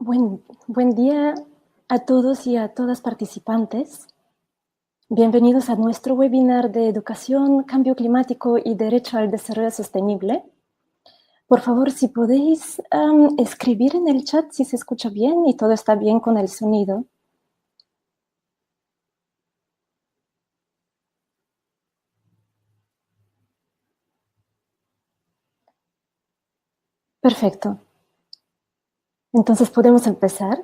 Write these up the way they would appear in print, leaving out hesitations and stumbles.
Buen día a todos y a todas participantes. Bienvenidos a nuestro webinar de Educación, Cambio Climático y Derecho al Desarrollo Sostenible. Por favor, si podéis escribir en el chat si se escucha bien y todo está bien con el sonido. Perfecto. Entonces podemos empezar.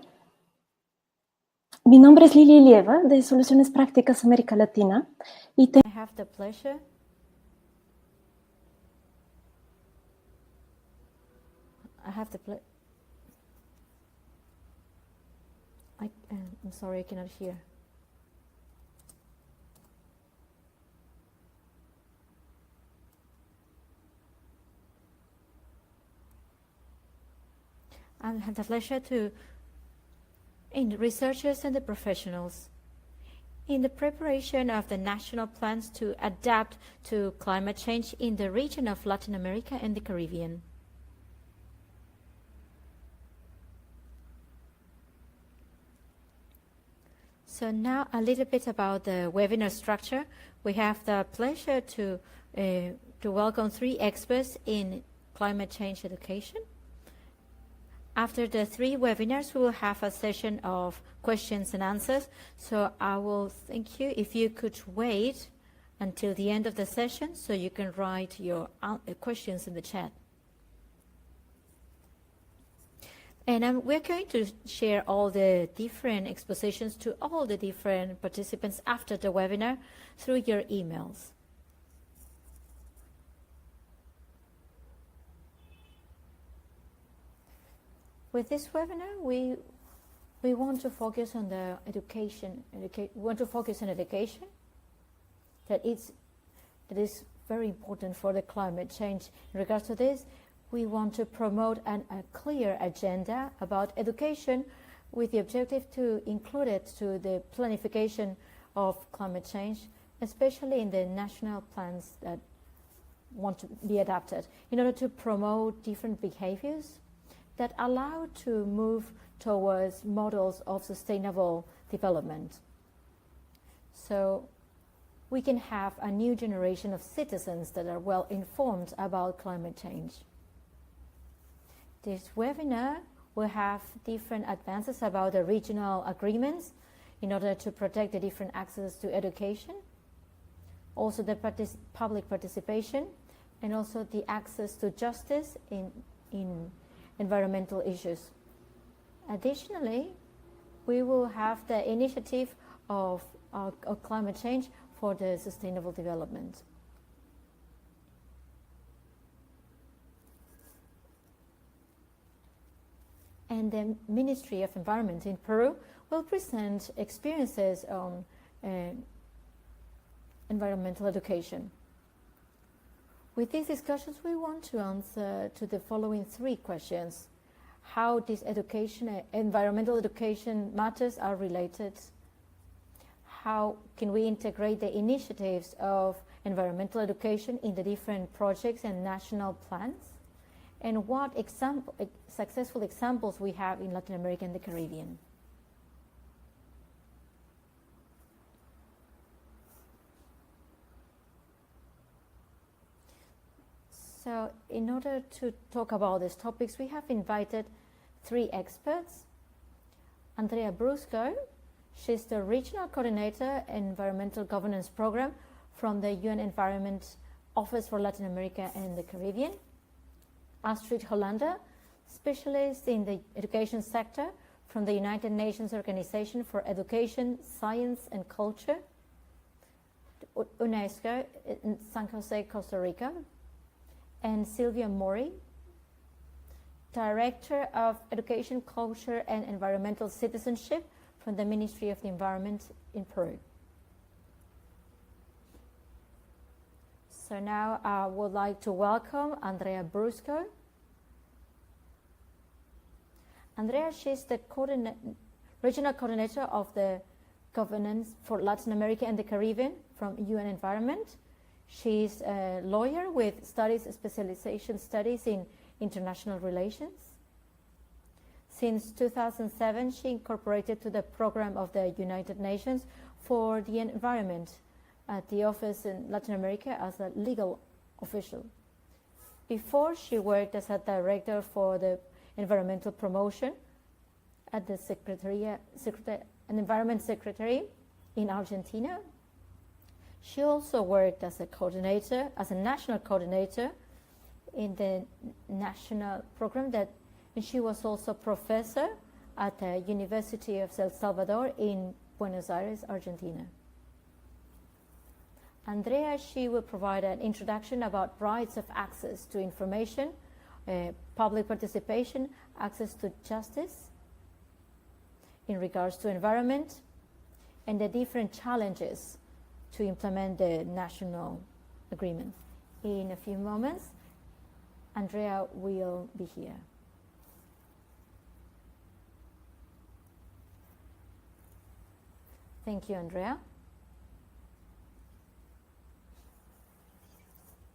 Mi nombre es Lili Lieva, de Soluciones Prácticas América Latina. Y I have the pleasure I'm sorry, I cannot hear. I have the pleasure to in the researchers and the professionals in the preparation of the national plans to adapt to climate change in the region of Latin America and the Caribbean. So now a little bit about the webinar structure. We have the pleasure to welcome 3 experts in climate change education. After the 3 webinars, we will have a session of questions and answers. So I will thank you if you could wait until the end of the session so you can write your questions in the chat. And we're going to share all the different expositions to all the different participants after the webinar through your emails. With this webinar, we want to focus on the education. We want to focus on education. That is very important for the climate change. In regards to this, we want to promote a clear agenda about education with the objective to include it to the planification of climate change, especially in the national plans that want to be adapted, in order to promote different behaviors that allow to move towards models of sustainable development. So we can have a new generation of citizens that are well informed about climate change. This webinar will have different advances about the regional agreements in order to protect the different access to education, also the public participation, and also the access to justice in environmental issues. Additionally, we will have the initiative of climate change for the sustainable development. And the Ministry of Environment in Peru will present experiences on environmental education. With these discussions, we want to answer to the following 3 questions. How this education, environmental education matters are related. How can we integrate the initiatives of environmental education in the different projects and national plans? And what successful examples we have in Latin America and the Caribbean. So in order to talk about these topics, we have invited 3 experts. Andrea Brusco, she's the Regional Coordinator Environmental Governance Program from the UN Environment Office for Latin America and the Caribbean. Astrid Hollander, specialist in the education sector from the United Nations Organization for Education, Science and Culture, UNESCO in San Jose, Costa Rica. And Sylvia Mori, Director of Education, Culture and Environmental Citizenship from the Ministry of the Environment in Peru. So now I would like to welcome Andrea Brusco. Andrea, she's the Regional Coordinator of the Governance for Latin America and the Caribbean from UN Environment. She's a lawyer with specialization studies in international relations. Since 2007, she incorporated to the program of the United Nations for the environment at the office in Latin America as a legal official. Before, she worked as a director for the environmental promotion at the an environment secretary in Argentina. She also worked as a coordinator, as a national coordinator in the national program and she was also professor at the University of El Salvador in Buenos Aires, Argentina. Andrea, she will provide an introduction about rights of access to information, public participation, access to justice in regards to environment, and the different challenges to implement the national agreement. In a few moments, Andrea will be here. Thank you, Andrea.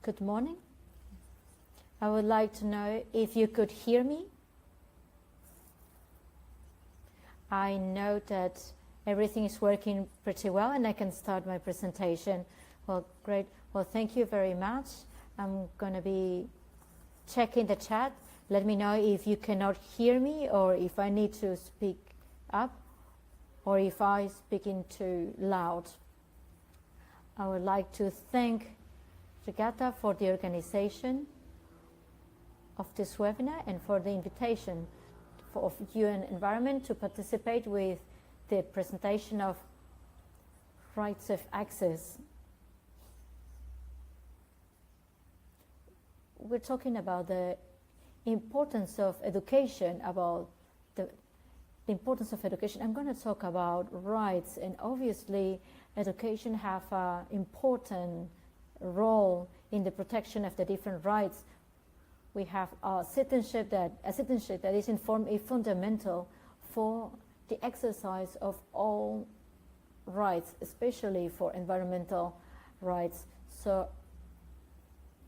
Good morning. I would like to know if you could hear me. I know that everything is working pretty well and I can start my presentation. Well, great. Well, thank you very much. I'm going to be checking the chat. Let me know if you cannot hear me or if I need to speak up or if I speaking too loud. I would like to thank Regatta for the organization of this webinar and for the invitation of UN Environment to participate with the presentation of rights of access. We're talking about the importance of education, about the importance of education. I'm going to talk about rights, and obviously education have an important role in the protection of the different rights. We have a citizenship that is informed is fundamental for the exercise of all rights, especially for environmental rights. So,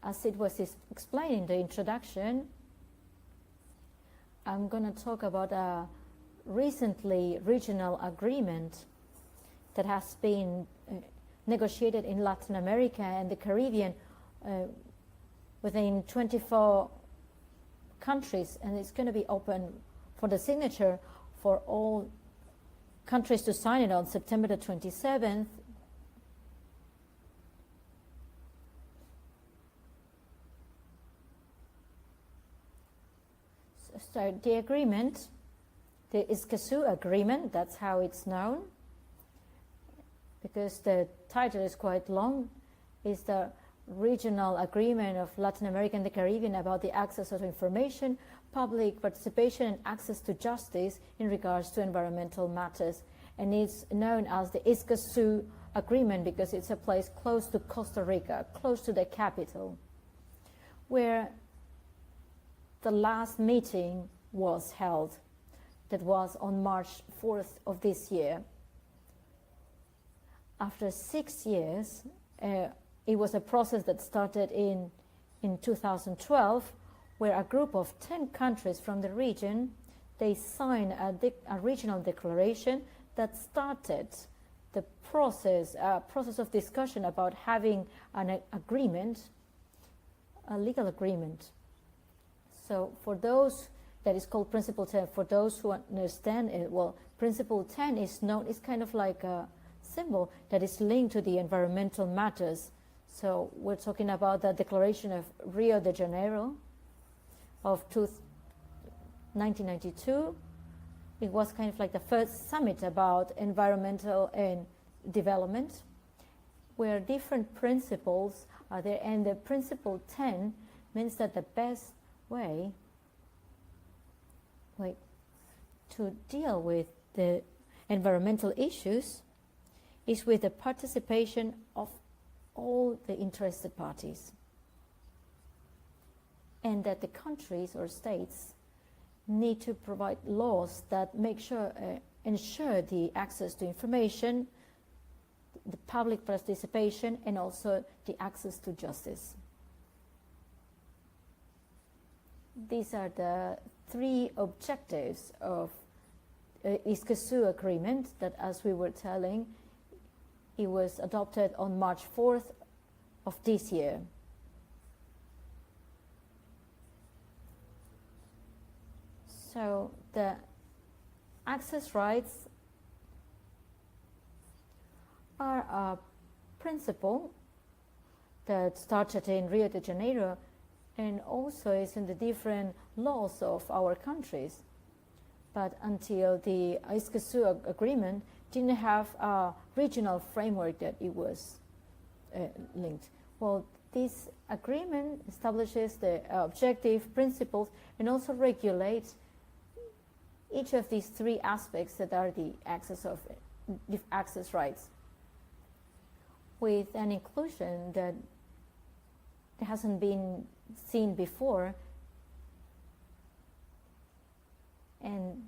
as it was explained in the introduction, I'm going to talk about a recently regional agreement that has been negotiated in Latin America and the Caribbean within 24 countries, and it's going to be open for the signature for all countries to sign it on September the 27th. So the agreement, the Escazú Agreement, that's how it's known, because the title is quite long, is the Regional Agreement of Latin America and the Caribbean about the access to information, public participation, and access to justice in regards to environmental matters. And it's known as the Escazú Agreement because it's a place close to Costa Rica, close to the capital, where the last meeting was held. That was on March 4th of this year. After 6 years, it was a process that started in 2012, where a group of 10 countries from the region, they signed a regional declaration that started the process of discussion about having an agreement, a legal agreement. So for those, that is called Principle 10. For those who understand it, well, Principle 10 is known, it's kind of like a symbol that is linked to the environmental matters. So we're talking about the Declaration of Rio de Janeiro of 1992. It was kind of like the first summit about environmental and development, where different principles are there. And the Principle 10 means that the best way to deal with the environmental issues is with the participation of all the interested parties, and that the countries or states need to provide laws that ensure the access to information, the public participation, and also the access to justice. These are the three objectives of Escazú Agreement that, as we were telling, it was adopted on March 4th of this year. So the access rights are a principle that started in Rio de Janeiro and also is in the different laws of our countries. But until the Escazú Agreement didn't have a regional framework that it was linked. Well, this agreement establishes the objective principles and also regulates each of these three aspects that are the access rights, with an inclusion that hasn't been seen before and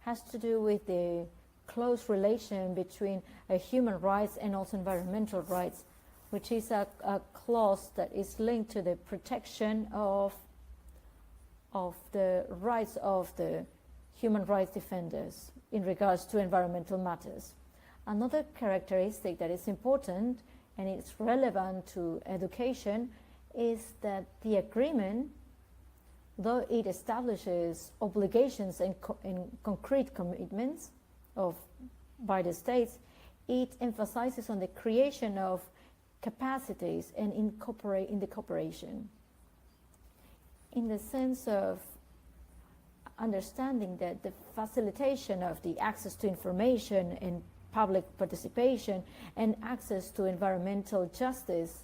has to do with the close relation between human rights and also environmental rights, which is a clause that is linked to the protection of the rights of the human rights defenders in regards to environmental matters. Another characteristic that is important and it's relevant to education is that the agreement, though it establishes obligations and concrete commitments by the states, it emphasizes on the creation of capacities and in the cooperation, in the sense of understanding that the facilitation of the access to information and public participation and access to environmental justice,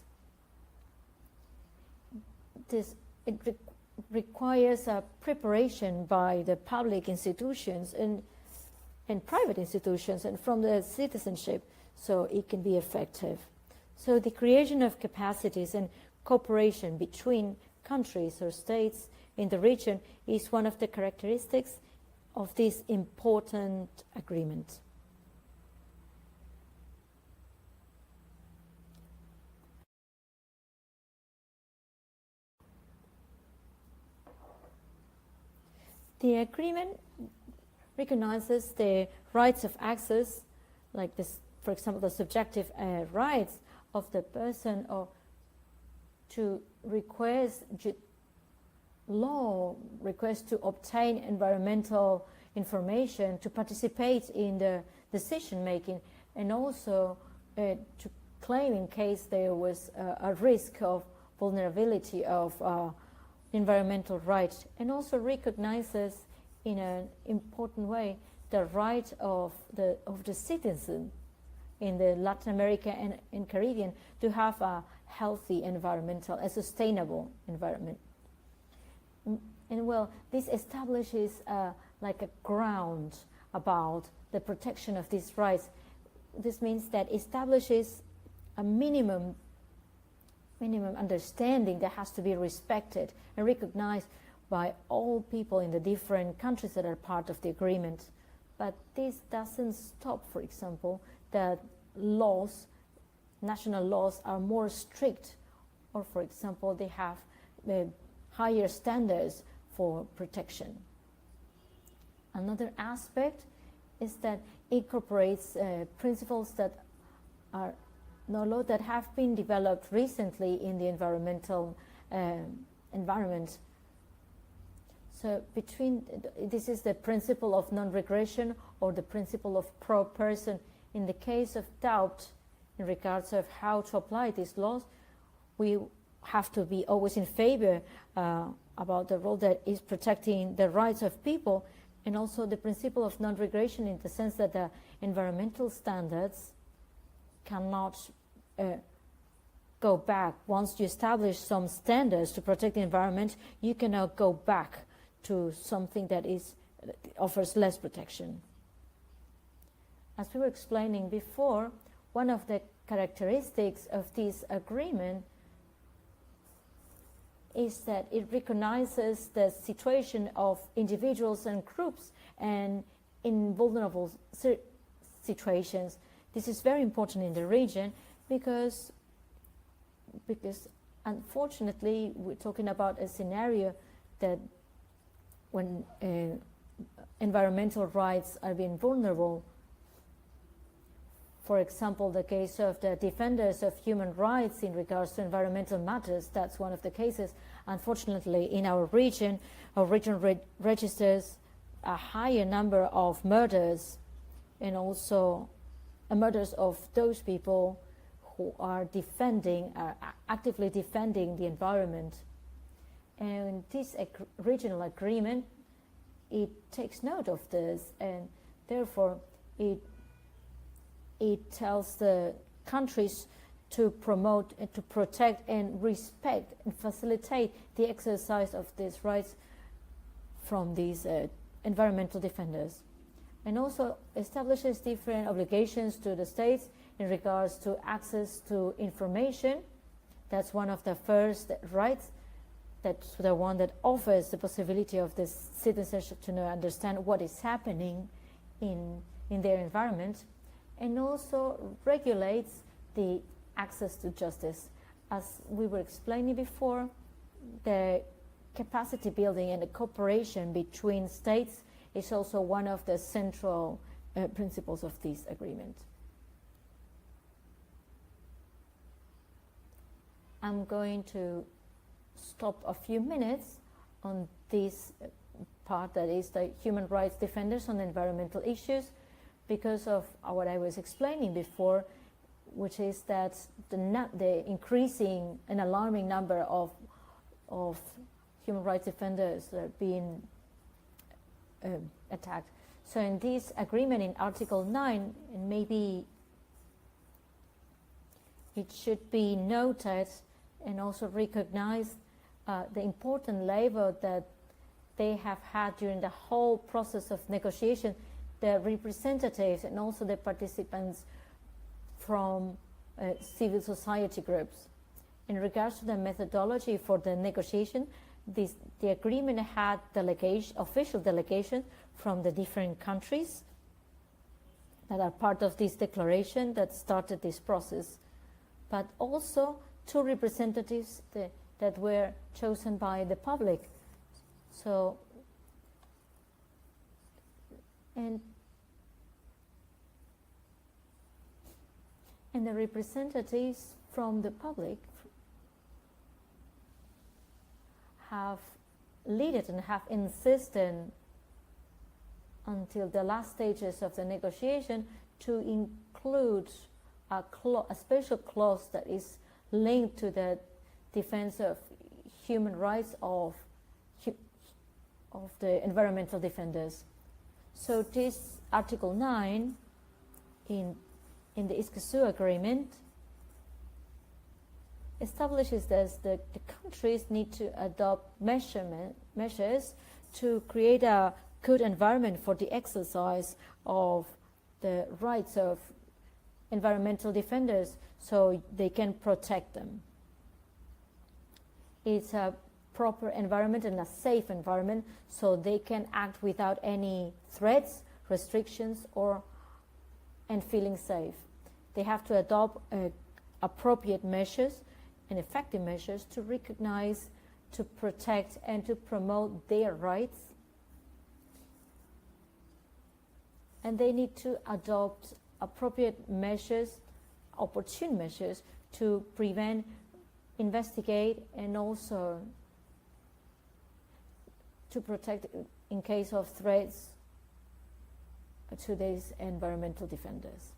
requires a preparation by the public institutions and private institutions and from the citizenship so it can be effective. So the creation of capacities and cooperation between countries or states in the region is one of the characteristics of this important agreement. The agreement recognizes the rights of access, like this, for example, the subjective rights of the person or to request to obtain environmental information, to participate in the decision making, and also to claim in case there was a risk of vulnerability of environmental rights, and also recognizes in an important way the right of the citizen in the Latin America and in Caribbean to have a healthy environmental, a sustainable environment. And well, this establishes like a ground about the protection of these rights. This means that establishes a minimum understanding that has to be respected and recognized by all people in the different countries that are part of the agreement. But this doesn't stop, for example, that national laws are more strict, or for example, they have higher standards for protection. Another aspect is that it incorporates principles that are that have been developed recently in the environmental environment. So this is the principle of non-regression or the principle of pro person. In the case of doubt in regards of how to apply these laws, we have to be always in favor about the role that is protecting the rights of people, and also the principle of non-regression in the sense that the environmental standards cannot go back. Once you establish some standards to protect the environment, you cannot go back to something that offers less protection. As we were explaining before, one of the characteristics of this agreement is that it recognizes the situation of individuals and groups and in vulnerable situations. This is very important in the region because unfortunately we're talking about a scenario that when environmental rights are being vulnerable. For example, the case of the defenders of human rights in regards to environmental matters, that's one of the cases. Unfortunately, in our region registers a higher number of murders, and also murders of those people who are actively defending the environment. And this regional agreement, it takes note of this, and therefore it tells the countries to promote and to protect and respect and facilitate the exercise of these rights from these environmental defenders, and also establishes different obligations to the states in regards to access to information. That's one of the first rights. That's the one that offers the possibility of the citizens to understand what is happening in their environment, and also regulates the access to justice. As we were explaining before, the capacity building and the cooperation between states is also one of the central principles of this agreement. I'm going to stop a few minutes on this part, that is the human rights defenders on environmental issues, because of what I was explaining before, which is that the increasing and alarming number of human rights defenders that are being attacked. So in this agreement, in Article 9, and maybe it should be noted and also recognized the important labor that they have had during the whole process of negotiation, the representatives and also the participants from civil society groups. In regards to the methodology for the negotiation, the agreement had official delegation from the different countries that are part of this declaration that started this process, but also 2 representatives that were chosen by the public. So, and the representatives from the public have led and have insisted until the last stages of the negotiation to include a special clause that is linked to the defense of human rights of the environmental defenders. So this Article 9 in the Escazú Agreement establishes that the countries need to adopt measures to create a good environment for the exercise of the rights of environmental defenders, so they can protect them. It's a proper environment and a safe environment, so they can act without any threats, restrictions, and feeling safe. They have to adopt appropriate measures and effective measures to recognize, to protect, and to promote their rights. And they need to adopt appropriate measures, opportune measures, to prevent, investigate, and also to protect in case of threats to these environmental defenders.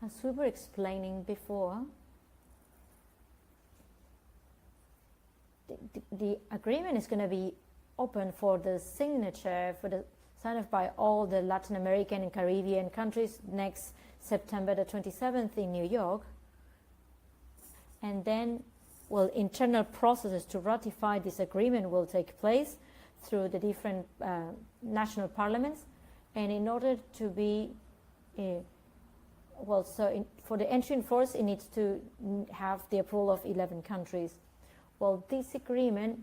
As we were explaining before, the agreement is going to be open for the signature, for the sign off by all the Latin American and Caribbean countries next September the 27th in New York. And then, internal processes to ratify this agreement will take place through the different national parliaments. And in order to be for the entry in force, it needs to have the approval of 11 countries. Well, this agreement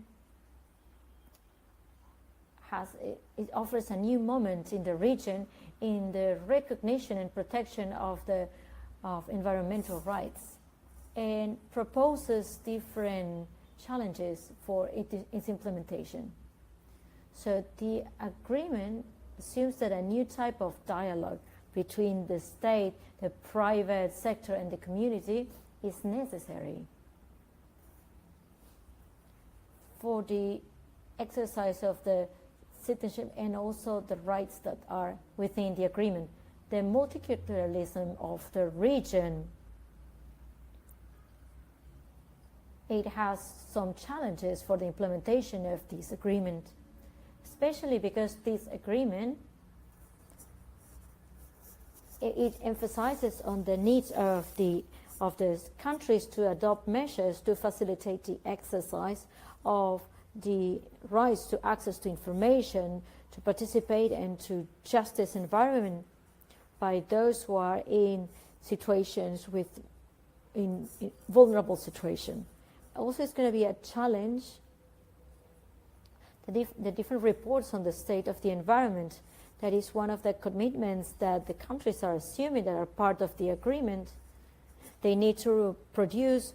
it offers a new moment in the region in the recognition and protection of environmental rights, and proposes different challenges for its implementation. So the agreement assumes that a new type of dialogue between the state, the private sector, and the community is necessary for the exercise of the citizenship and also the rights that are within the agreement. The multiculturalism of the region, it has some challenges for the implementation of this agreement, especially because this agreement, it emphasizes on the needs of the countries to adopt measures to facilitate the exercise of the rights to access to information, to participate, and to justice environment by those who are in situations in vulnerable situation. Also, it's going to be a challenge, the different reports on the state of the environment. That is one of the commitments that the countries are assuming that are part of the agreement. They need to produce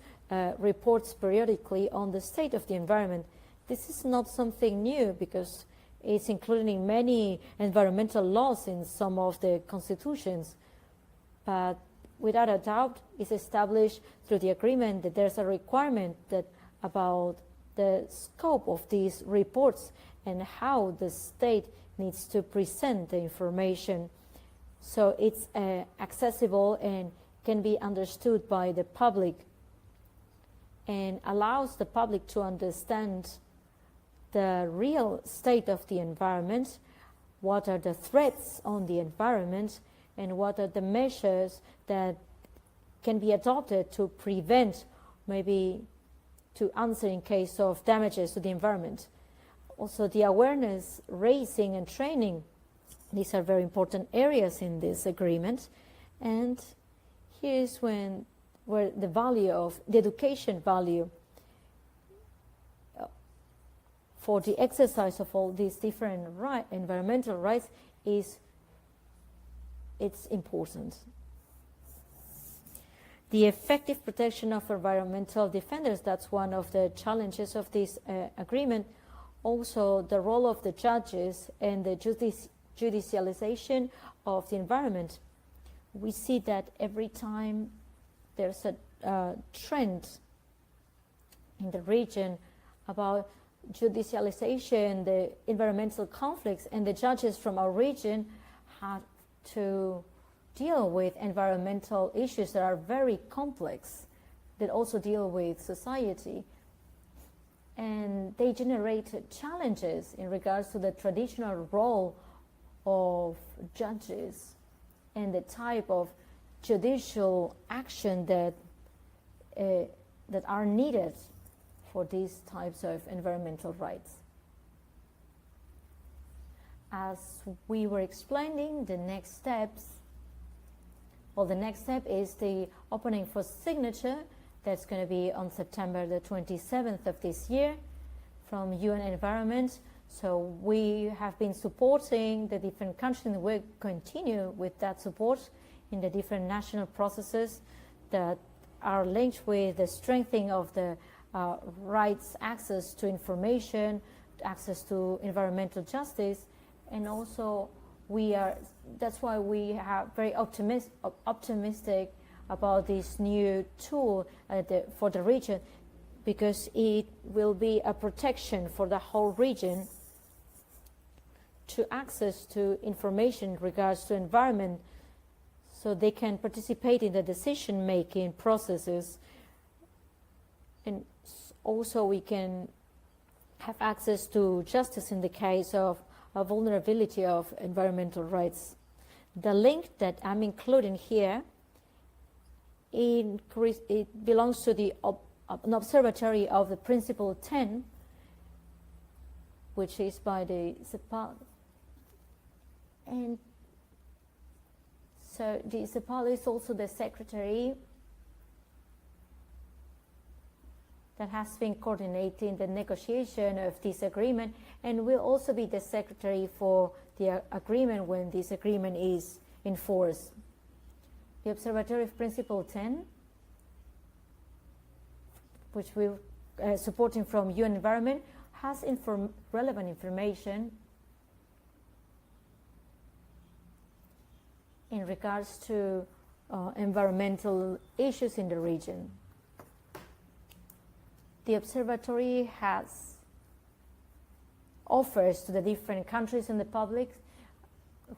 reports periodically on the state of the environment. This is not something new because it's included in many environmental laws in some of the constitutions. But without a doubt, it's established through the agreement that there's a requirement about the scope of these reports and how the state needs to present the information so it's accessible and can be understood by the public and allows the public to understand the real state of the environment, what are the threats on the environment, and what are the measures that can be adopted to prevent, maybe to answer in case of damages to the environment. Also, the awareness raising and training, these are very important areas in this agreement. And here's where the value of the education value for the exercise of all these different environmental rights it's important. The effective protection of environmental defenders, that's one of the challenges of this agreement. Also, the role of the judges and the judicialization of the environment. We see that every time there's a trend in the region about judicialization, the environmental conflicts, and the judges from our region have to deal with environmental issues that are very complex, that also deal with society. And they generate challenges in regards to the traditional role of judges and the type of judicial action that are needed for these types of environmental rights. As we were explaining, the next step is the opening for signature. That's going to be on September the 27th of this year from UN Environment. So we have been supporting the different countries, and we'll continue with that support in the different national processes that are linked with the strengthening of the rights, access to information, access to environmental justice, and also that's why we are very optimistic about this new tool for the region, because it will be a protection for the whole region to access to information in regards to environment, so they can participate in the decision-making processes. And also we can have access to justice in the case of a vulnerability of environmental rights. The link that I'm including here, it belongs to an observatory of the Principle 10, which is by the CEPAL. And so the CEPAL is also the secretary that has been coordinating the negotiation of this agreement and will also be the secretary for the agreement when this agreement is in force. The Observatory of Principle 10, which we're supporting from UN Environment, has relevant information in regards to environmental issues in the region. The observatory offers to the different countries and the public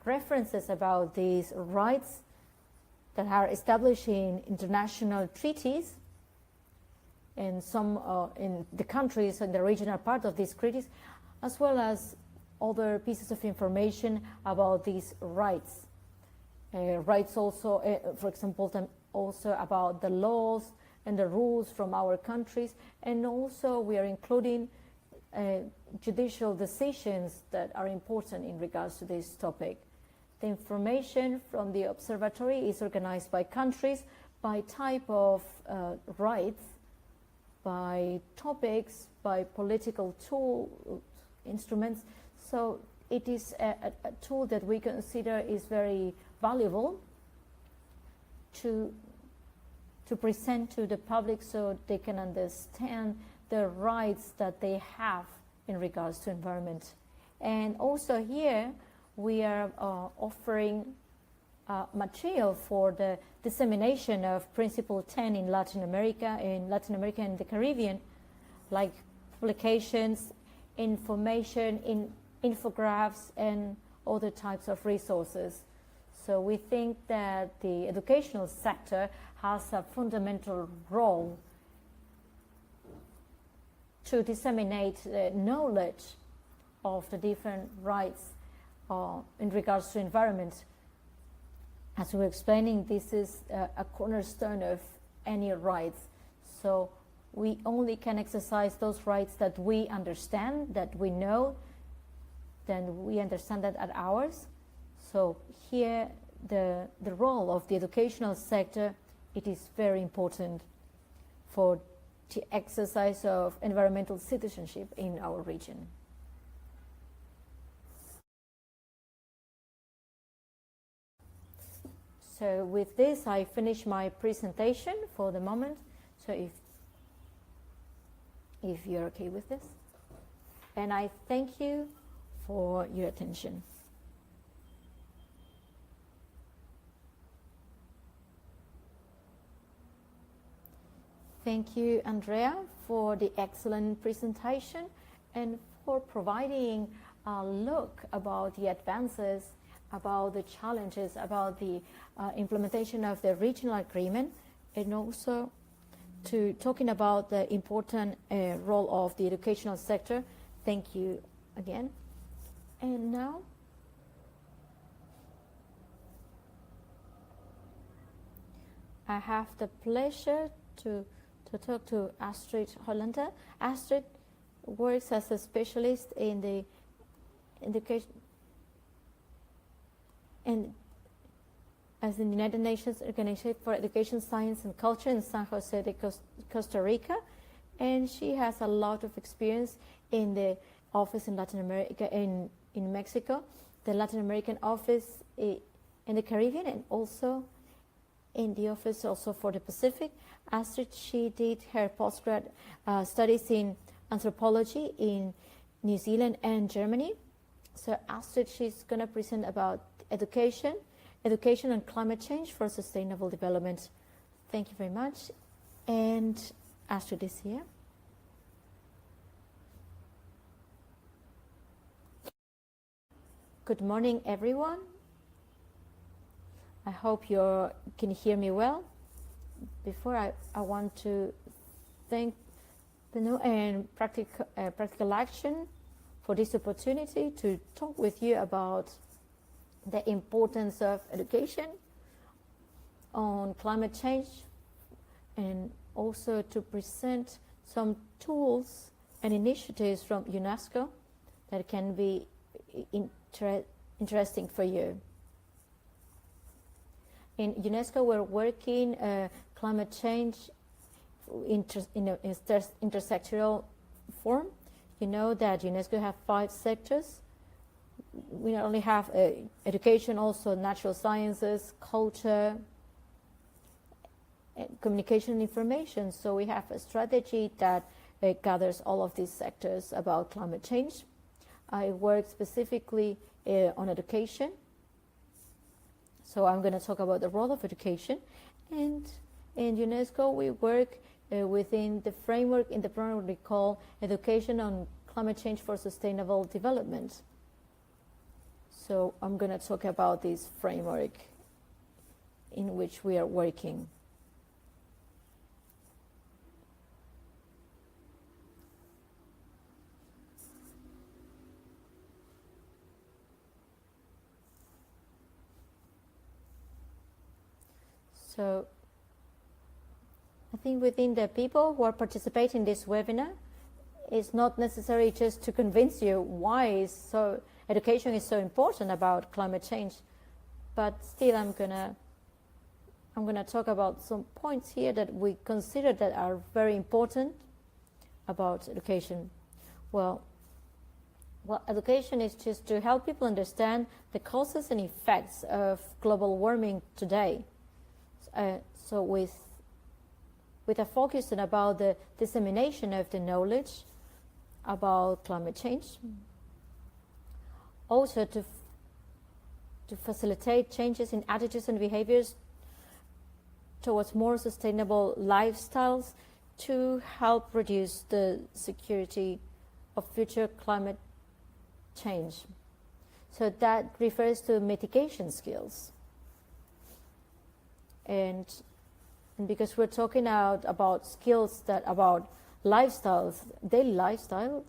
references about these rights that are established in international treaties, and some in the countries and the region are part of these treaties, as well as other pieces of information about these rights. Rights also, for example, also about the laws and the rules from our countries, and also we are including judicial decisions that are important in regards to this topic. The information from the observatory is organized by countries, by type of rights, by topics, by political instruments. So it is a tool that we consider is very valuable to present to the public so they can understand the rights that they have in regards to environment. And also here we are offering material for the dissemination of Principle 10 in Latin America and the Caribbean, like publications, information, infographics, and other types of resources. So we think that the educational sector has a fundamental role to disseminate the knowledge of the different rights in regards to environment. As we were explaining, this is a cornerstone of any rights. So we only can exercise those rights that we understand, that we know, then we understand that at ours. So here, the role of the educational sector, it is very important for the exercise of environmental citizenship in our region. So with this, I finish my presentation for the moment. So if you're okay with this. And I thank you for your attention. Thank you, Andrea, for the excellent presentation and for providing a look about the advances, about the challenges, about the implementation of the regional agreement, and also to talking about the important role of the educational sector. Thank you again. And now, I have the pleasure to talk to Astrid Hollander. Astrid works as a specialist in the education and as the United Nations Organization for Education, Science and Culture in San Jose de Costa Rica, and she has a lot of experience in the office in Latin America, in Mexico, the Latin American office in the Caribbean, and also in the office also for the Pacific. Astrid, she did her postgrad studies in anthropology in New Zealand and Germany. So Astrid, she's going to present about education and climate change for sustainable development. Thank you very much. And Astrid is here. Good morning, everyone. I hope you can hear me well. Before I want to thank PNUD and Practical Action for this opportunity to talk with you about the importance of education on climate change, and also to present some tools and initiatives from UNESCO that can be interesting for you. In UNESCO, we're working climate change in intersectoral form. You know that UNESCO have 5 sectors. We not only have education, also natural sciences, culture, communication and information. So we have a strategy that gathers all of these sectors about climate change. I work specifically on education. So I'm going to talk about the role of education. And in UNESCO, we work within the framework, in the program we call Education on Climate Change for Sustainable Development. So I'm going to talk about this framework in which we are working. So I think within the people who are participating in this webinar, it's not necessary just to convince you why education is so important about climate change, but still I'm gonna talk about some points here that we consider that are very important about education. Well, education is just to help people understand the causes and effects of global warming today. So with a focus on about the dissemination of the knowledge about climate change, also to facilitate changes in attitudes and behaviors towards more sustainable lifestyles to help reduce the security of future climate change. So that refers to mitigation skills. And because we're talking about skills about lifestyles, daily lifestyles,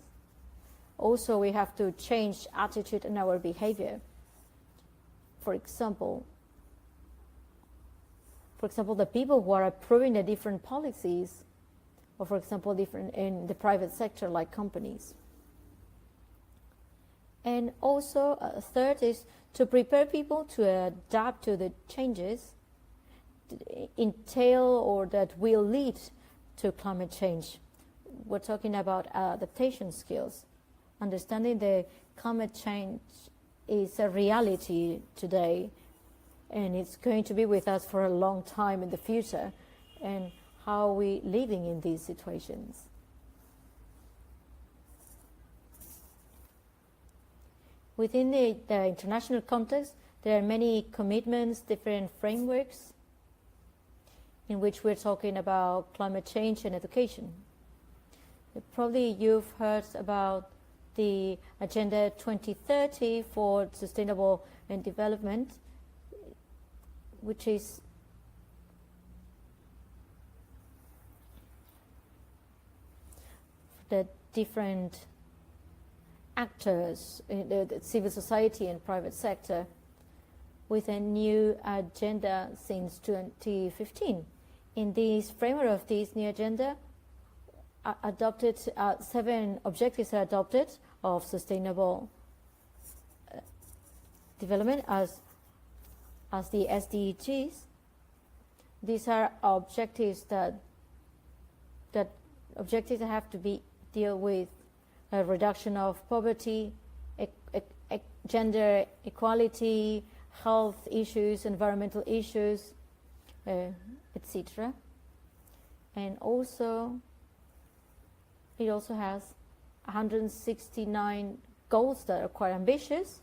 also we have to change attitude and our behavior. For example, the people who are approving the different policies, or for example, different in the private sector like companies. And also a third is to prepare people to adapt to the changes entail or that will lead to climate change. We're talking about adaptation skills. Understanding the climate change is a reality today, and it's going to be with us for a long time in the future. And how are we living in these situations? Within the international context, there are many commitments, different frameworks in which we're talking about climate change and education. Probably you've heard about the Agenda 2030 for Sustainable Development, which is the different actors, the civil society and private sector, with a new agenda since 2015. In this framework of this new agenda, 7 objectives are adopted of sustainable development as the SDGs. These are objectives that have to deal with a reduction of poverty, gender equality, health issues, environmental issues, etc. And also, it also has 169 goals that are quite ambitious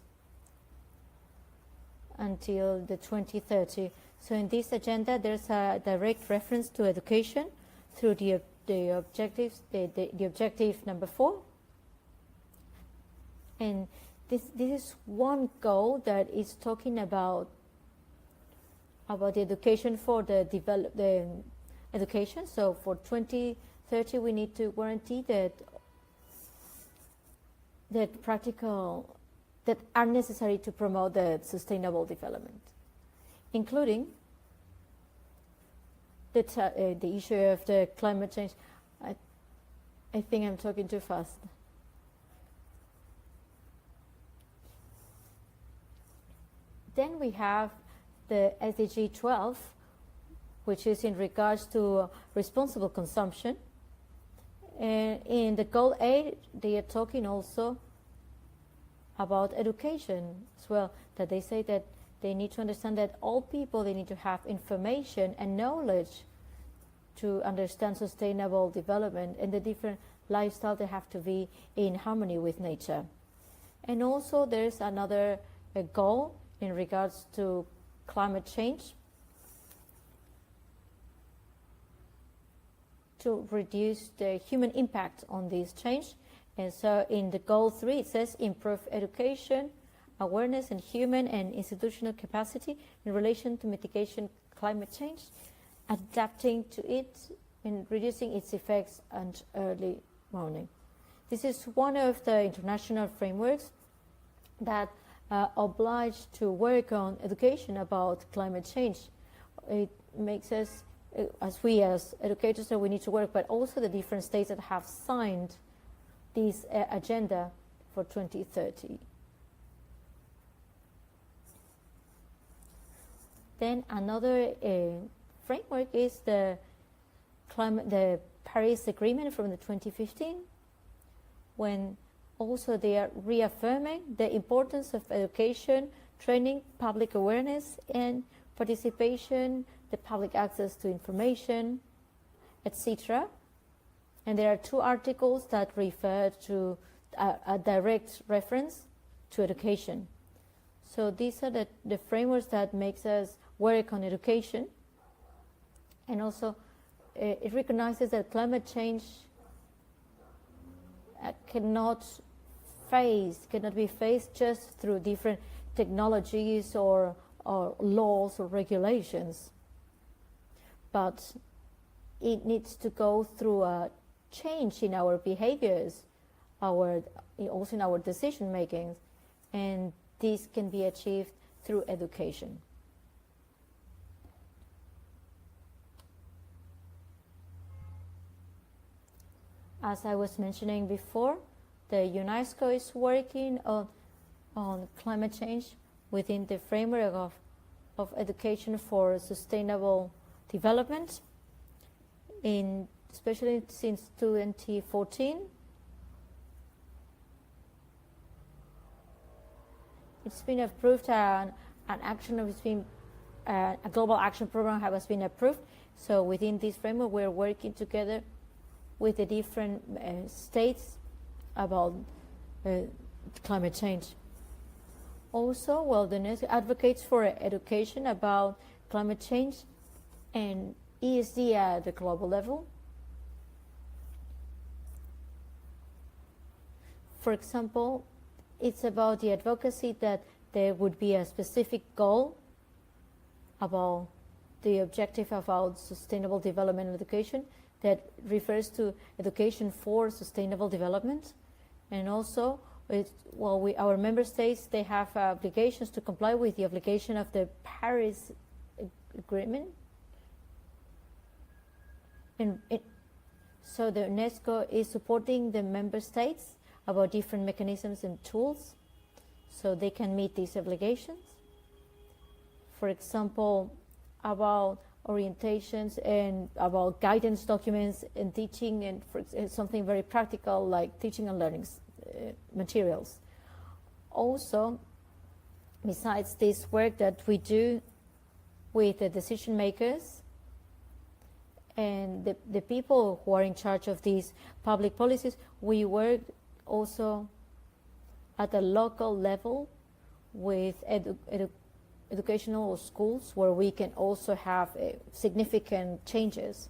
until the 2030. So in this agenda, there's a direct reference to education through the objectives, the objective number 4. And this is one goal that is talking about the education for the education. So for 2030, we need to guarantee that are necessary to promote the sustainable development, including the issue of the climate change. I think I'm talking too fast. Then we have the SDG 12, which is in regards to responsible consumption. And in the goal 8, they are talking also about education as well, that they say that they need to understand that all people, they need to have information and knowledge to understand sustainable development, and the different lifestyles, they have to be in harmony with nature. And also there's another goal in regards to climate change, to reduce the human impact on this change. And so in the goal 3, it says improve education, awareness, and human and institutional capacity in relation to mitigation climate change, adapting to it and reducing its effects and early warning. This is one of the international frameworks that oblige to work on education about climate change. It makes us, as we as educators, we need to work, but also the different states that have signed this agenda for 2030. Then another framework is the Paris Agreement from the 2015, when also they are reaffirming the importance of education, training, public awareness, and participation, the public access to information, etc. And there are 2 articles that refer to a direct reference to education. So these are the frameworks that makes us work on education. And also it recognizes that climate change cannot be faced just through different technologies or laws or regulations, but it needs to go through a change in our behaviors, also in our decision making, and this can be achieved through education. As I was mentioning before, the UNESCO is working on climate change within the framework of education for sustainable development, especially since 2014. It's been approved, a global action program has been approved. So within this framework, we're working together with the different states about climate change. Also, the UNESCO advocates for education about climate change and ESG at the global level. For example, it's about the advocacy that there would be a specific goal about the objective about sustainable development and education that refers to education for sustainable development. And also, our member states, they have obligations to comply with the obligation of the Paris Agreement. So the UNESCO is supporting the member states about different mechanisms and tools so they can meet these obligations. For example, about orientations and about guidance documents and teaching, and something very practical like teaching and learning materials. Also, besides this work that we do with the decision makers and the people who are in charge of these public policies, we work also at a local level with educational schools where we can also have significant changes.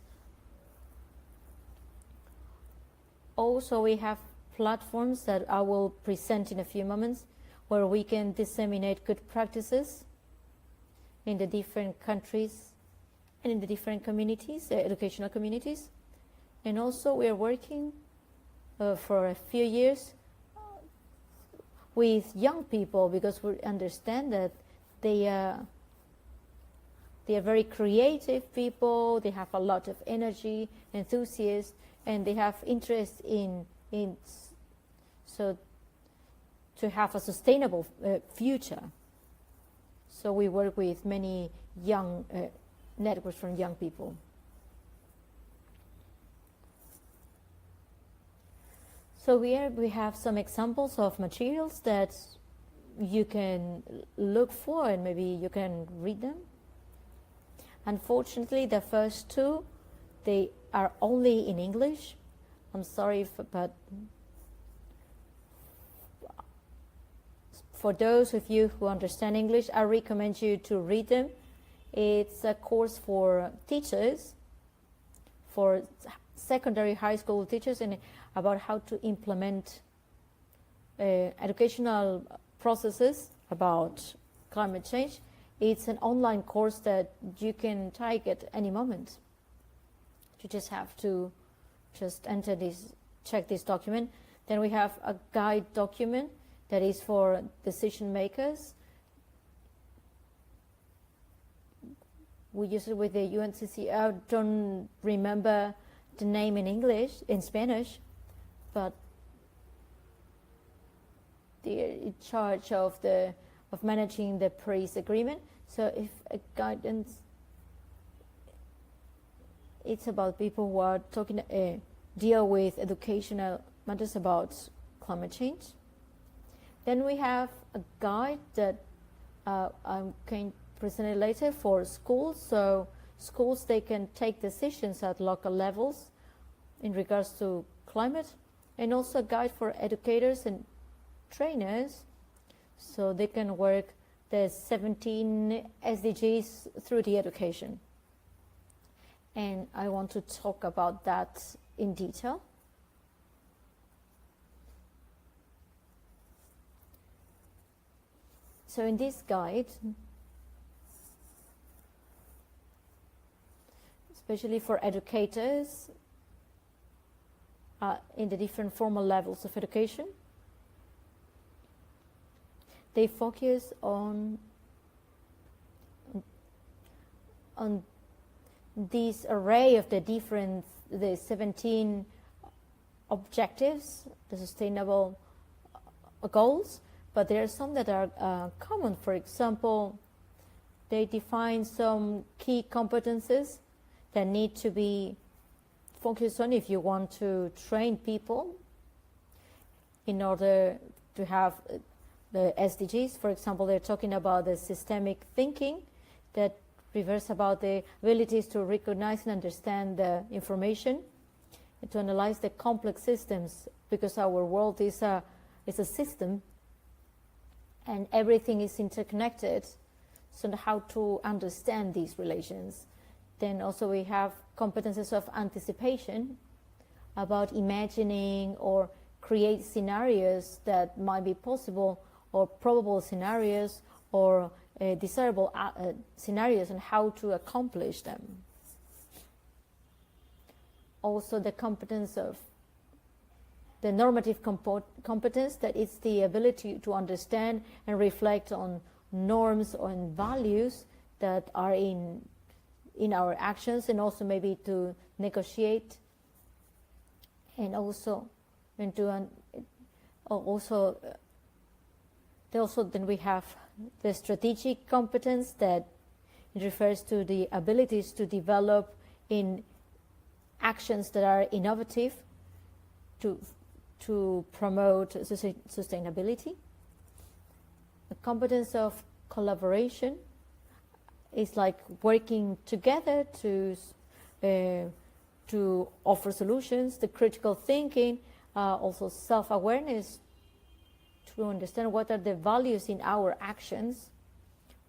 Also, we have platforms that I will present in a few moments where we can disseminate good practices in the different countries and in the different communities, educational communities. And also we are working for a few years with young people, because we understand that they are very creative people, they have a lot of energy, enthusiasm, and they have interest in so to have a sustainable future. So we work with many young networks from young people. So here we have some examples of materials that you can look for, and maybe you can read them. Unfortunately, the first two, they are only in English. I'm sorry, but for those of you who understand English, I recommend you to read them. It's a course for teachers, for secondary high school teachers, and about how to implement educational processes about climate change. It's an online course that you can take at any moment. You just have to enter this, check this document. Then we have a guide document that is for decision makers. We use it with the UNCC. I don't remember the name in Spanish, but they're in charge of managing the Paris Agreement. So if a guidance, it's about people who are deal with educational matters about climate change. Then we have a guide that I'm going to present it later for schools. So schools, they can take decisions at local levels in regards to climate, and also a guide for educators and trainers, so they can work the 17 SDGs through the education. And I want to talk about that in detail. So in this guide, especially for educators in the different formal levels of education, they focus on this array of the 17 objectives, the sustainable goals, but there are some that are common. For example, they define some key competences that need to be focused on if you want to train people in order to have the SDGs. For example, they're talking about the systemic thinking that refers about the abilities to recognize and understand the information and to analyze the complex systems, because our world is a system and everything is interconnected. So how to understand these relations. Then also we have competences of anticipation, about imagining or create scenarios that might be possible, or probable scenarios, or desirable scenarios, and how to accomplish them. Also the competence of the normative competence, that is the ability to understand and reflect on norms and values that are in our actions, and also maybe to negotiate, and also then we have the strategic competence, that it refers to the abilities to develop in actions that are innovative to promote sustainability. The competence of collaboration is like working together to offer solutions. The critical thinking, also self-awareness, to understand what are the values in our actions,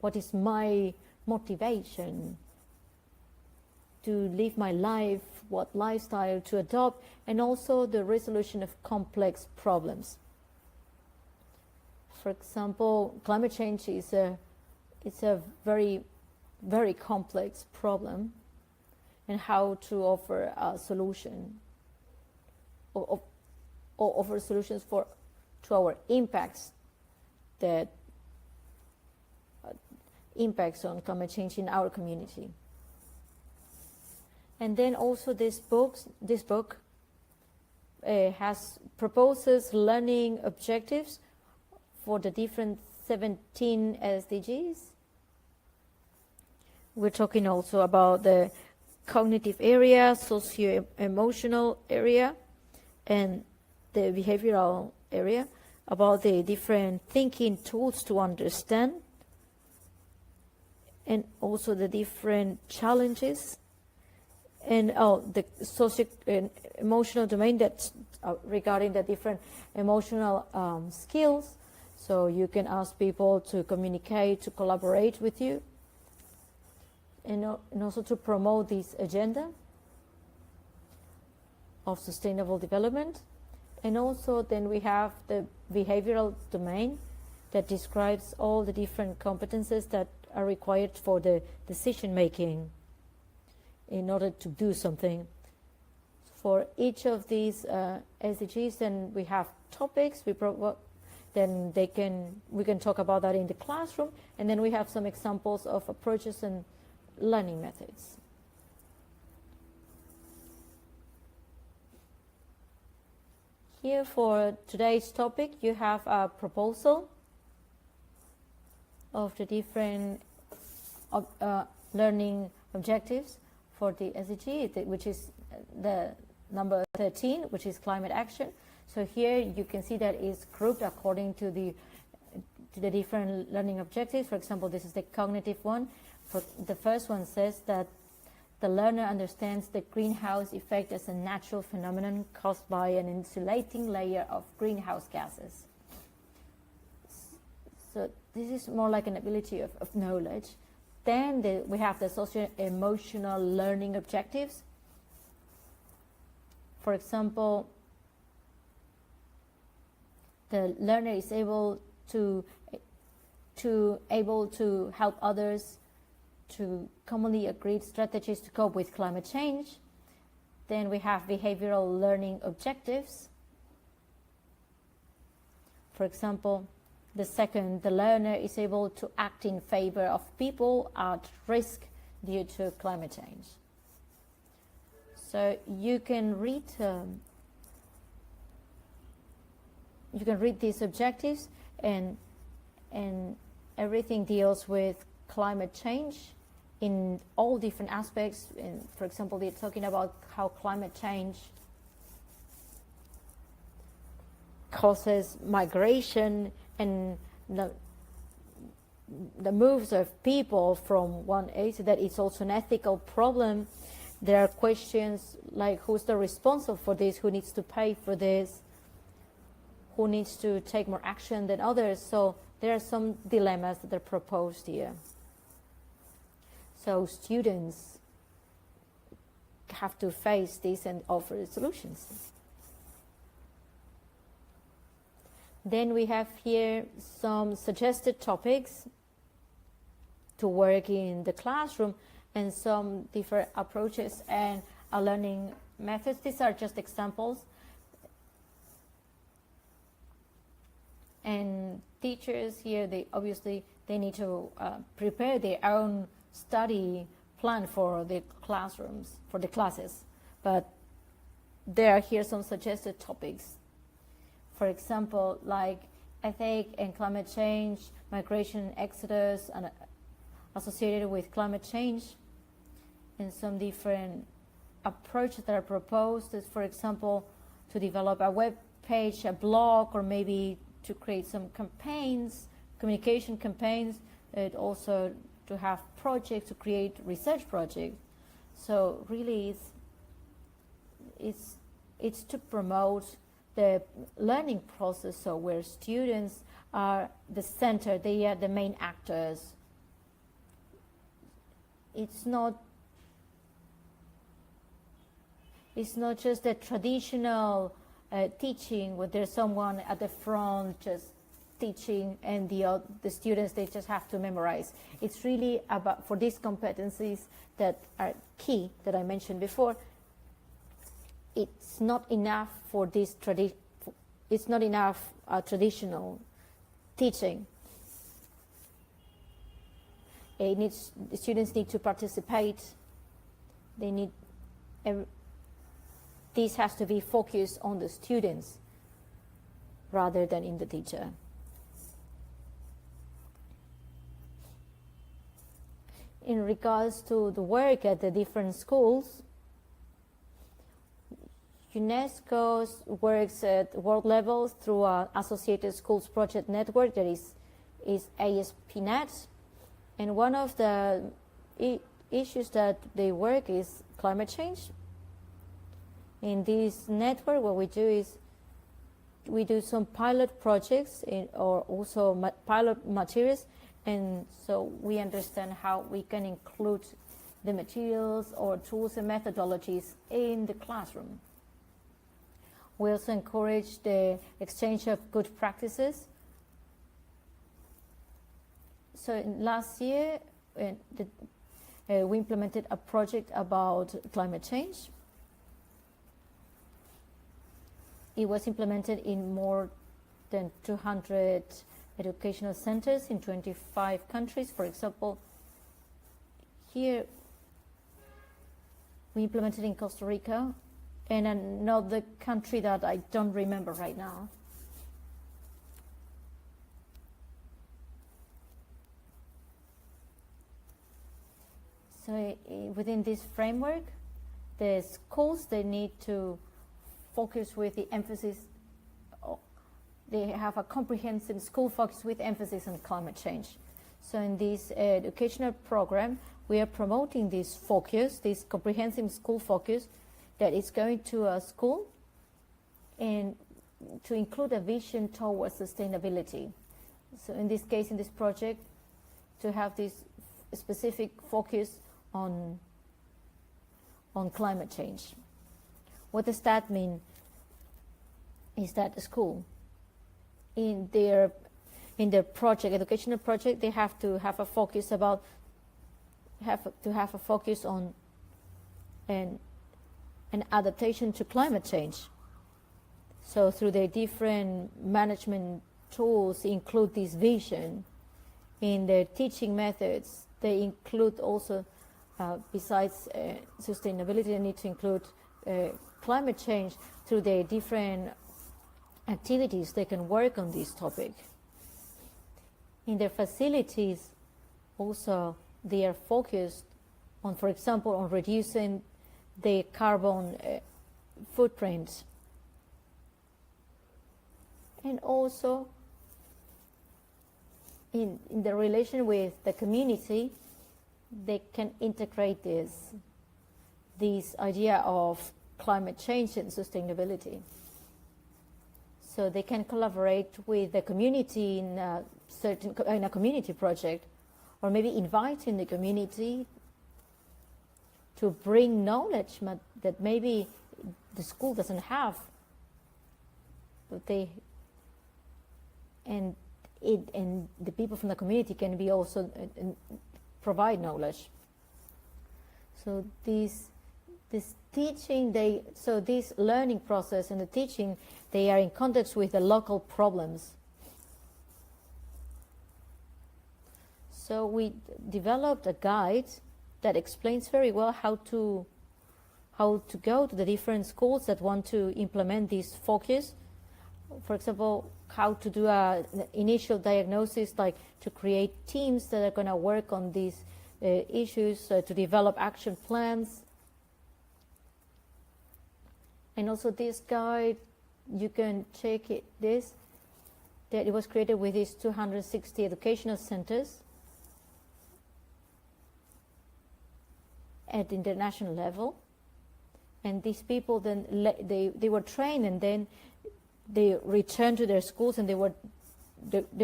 what is my motivation to live my life, what lifestyle to adopt, and also the resolution of complex problems. For example, climate change is a very, very complex problem, and how to offer a solution, or offer solutions to our impacts, that impacts on climate change in our community. And then also this book proposes learning objectives for the different 17 SDGs. We're talking also about the cognitive area, socio-emotional area, and the behavioral area, about the different thinking tools to understand, and also the different challenges, and the socio-emotional domain that's regarding the different emotional skills. So you can ask people to communicate, to collaborate with you, and also to promote this agenda of sustainable development. And also then we have the behavioral domain that describes all the different competences that are required for the decision making in order to do something. For each of these SDGs, then we have topics. Then we can talk about that in the classroom, and then we have some examples of approaches and learning methods. Here for today's topic, you have a proposal of the different learning objectives for the SDG, which is the number 13, which is climate action. So here you can see that it's grouped according to the different learning objectives. For example, this is the cognitive one. For the first one says that the learner understands the greenhouse effect as a natural phenomenon caused by an insulating layer of greenhouse gases. So this is more like an ability of knowledge. Then we have the socio-emotional learning objectives. For example, the learner is able to help others to commonly agreed strategies to cope with climate change. Then we have behavioral learning objectives. For example, the second, the learner is able to act in favor of people at risk due to climate change. So you can read these objectives, and everything deals with climate change in all different aspects. And for example, they're talking about how climate change causes migration and the moves of people from one age, that it's also an ethical problem. There are questions like who's the responsible for this, who needs to pay for this, who needs to take more action than others. So there are some dilemmas that are proposed here. So students have to face this and offer solutions. Then we have here some suggested topics to work in the classroom and some different approaches and learning methods. These are just examples. And teachers here, they need to prepare their own study plan for the classrooms, for the classes. But there are here some suggested topics. For example, like ethics and climate change, migration and exodus, and associated with climate change, and some different approaches that are proposed. Is, for example, to develop a web page, a blog, or maybe to create some campaigns, communication campaigns, and also to have projects, to create research projects. So really it's to promote the learning process, so where students are the center, they are the main actors. It's not just a traditional teaching where there's someone at the front just teaching and the students, they just have to memorize. It's really about, for these competencies that are key, that I mentioned before, it's not enough for this traditional teaching. The students need to participate. This has to be focused on the students rather than in the teacher. in regards to the work at the different schools, UNESCO works at world level through an Associated Schools Project Network that is ASP.NET. And one of the issues that they work is climate change. In this network, what we do is we do some pilot projects or also pilot materials, and so we understand how we can include the materials or tools and methodologies in the classroom. We also encourage the exchange of good practices. So last year, we implemented a project about climate change. It was implemented in more than 200 educational centers in 25 countries. For example, here we implemented in Costa Rica and another country that I don't remember right now. So within this framework, the schools, they need to focus with the emphasis, they have a comprehensive school focus with emphasis on climate change. So in this educational program, we are promoting this focus, this comprehensive school focus that is going to a school and to include a vision towards sustainability. So in this case, in this project, to have this specific focus on climate change. What does that mean? Is that the school, in their project, educational project, they have to have a focus on an adaptation to climate change. So through their different management tools include this vision. In their teaching methods, they include also, besides sustainability, they need to include climate change. Through their different activities, they can work on this topic. In their facilities, also, they are focused on, for example, on reducing the carbon footprint. And also, in the relation with the community, they can integrate this idea of climate change and sustainability. So they can collaborate with the community in a community project, or maybe inviting the community to bring knowledge that maybe the school doesn't have, but and the people from the community can be also provide knowledge. So this teaching, this learning process and the teaching, they are in context with the local problems. So we developed a guide that explains very well how to go to the different schools that want to implement this focus. For example, how to do an initial diagnosis, like to create teams that are going to work on these issues, to develop action plans. And also this guide, you can check it, that it was created with these 260 educational centers at international level. And these people then, they were trained, and then they returned to their schools, and they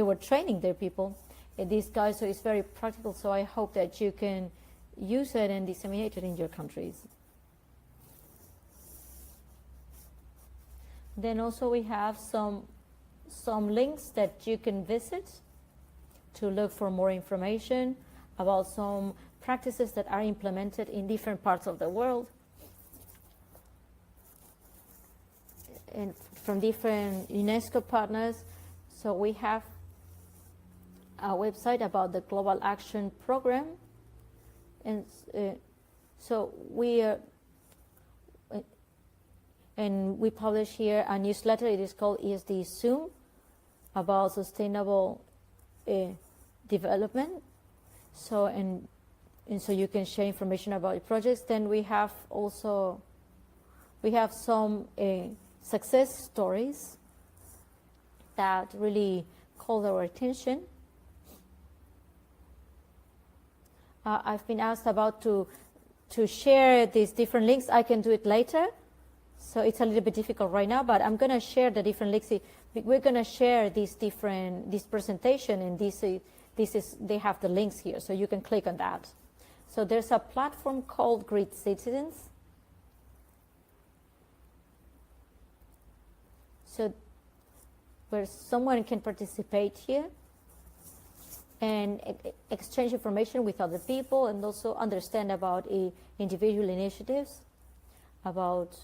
were training their people. And this guide, so it's very practical, so I hope that you can use it and disseminate it in your countries. Then also we have some links that you can visit to look for more information about some practices that are implemented in different parts of the world and from different UNESCO partners. So we have a website about the Global Action Program, and so we publish here a newsletter. It is called ESD Zoom, about sustainable development. So, and and so you can share information about your projects. Then we have some success stories that really called our attention. I've been asked about to share these different links. I can do it later, so it's a little bit difficult right now, but I'm going to share the different links. We're going to share this presentation, and they have the links here, so you can click on that. So there's a platform called Great Citizens. So where someone can participate here and exchange information with other people, and also understand about individual initiatives, about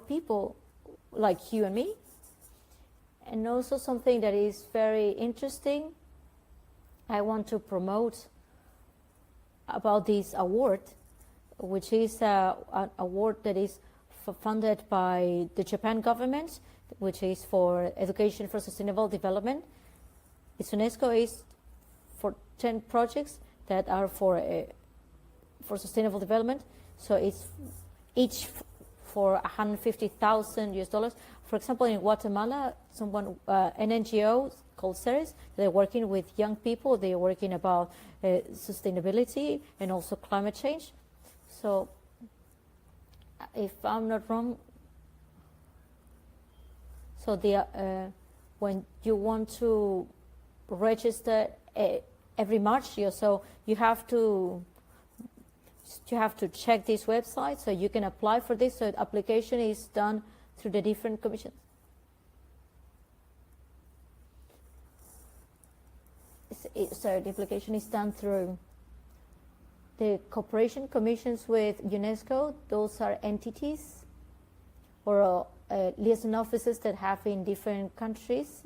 people like you and me. And also something that is very interesting, I want to promote about this award, which is an award that is funded by the Japan government, which is for education for sustainable development. It's UNESCO is for 10 projects that are for sustainable development. So it's each for $150,000. For example, in Guatemala, an NGO called CERES, they're working with young people. They're working about sustainability and also climate change. So if I'm not wrong, so when you want to register every March, so you have to check this website, so you can apply for this. So the application is done through the different commissions. So the application is done through the cooperation commissions with UNESCO. Those are entities or liaison offices that have in different countries,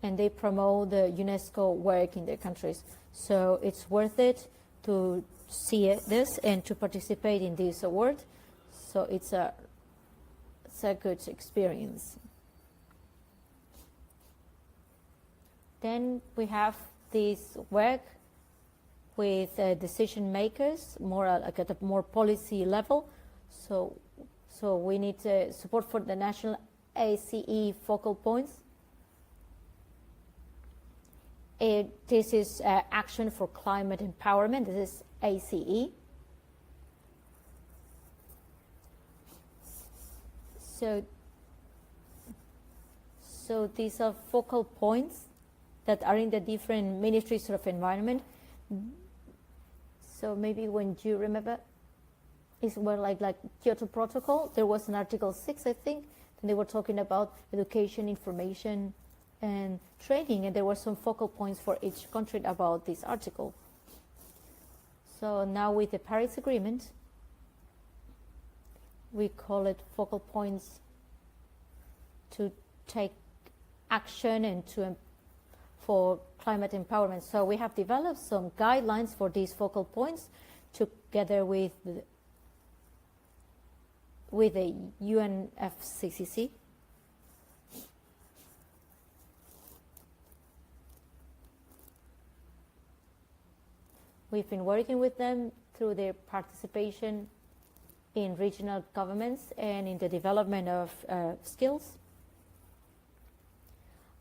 and they promote the UNESCO work in their countries. So it's worth it to see this and to participate in this award. So it's a good experience. Then we have this work with decision makers, more like at a more policy level. So we need support for the national ACE focal points. This is Action for Climate Empowerment. This is ACE. So these are focal points that are in the different ministries of environment. So maybe when you remember, it's more like Kyoto Protocol. There was an Article 6, I think, and they were talking about education, information, and training, and there were some focal points for each country about this article. So now with the Paris Agreement, we call it focal points to take action and for climate empowerment. So we have developed some guidelines for these focal points together with the UNFCCC. We've been working with them through their participation in regional governments and in the development of skills.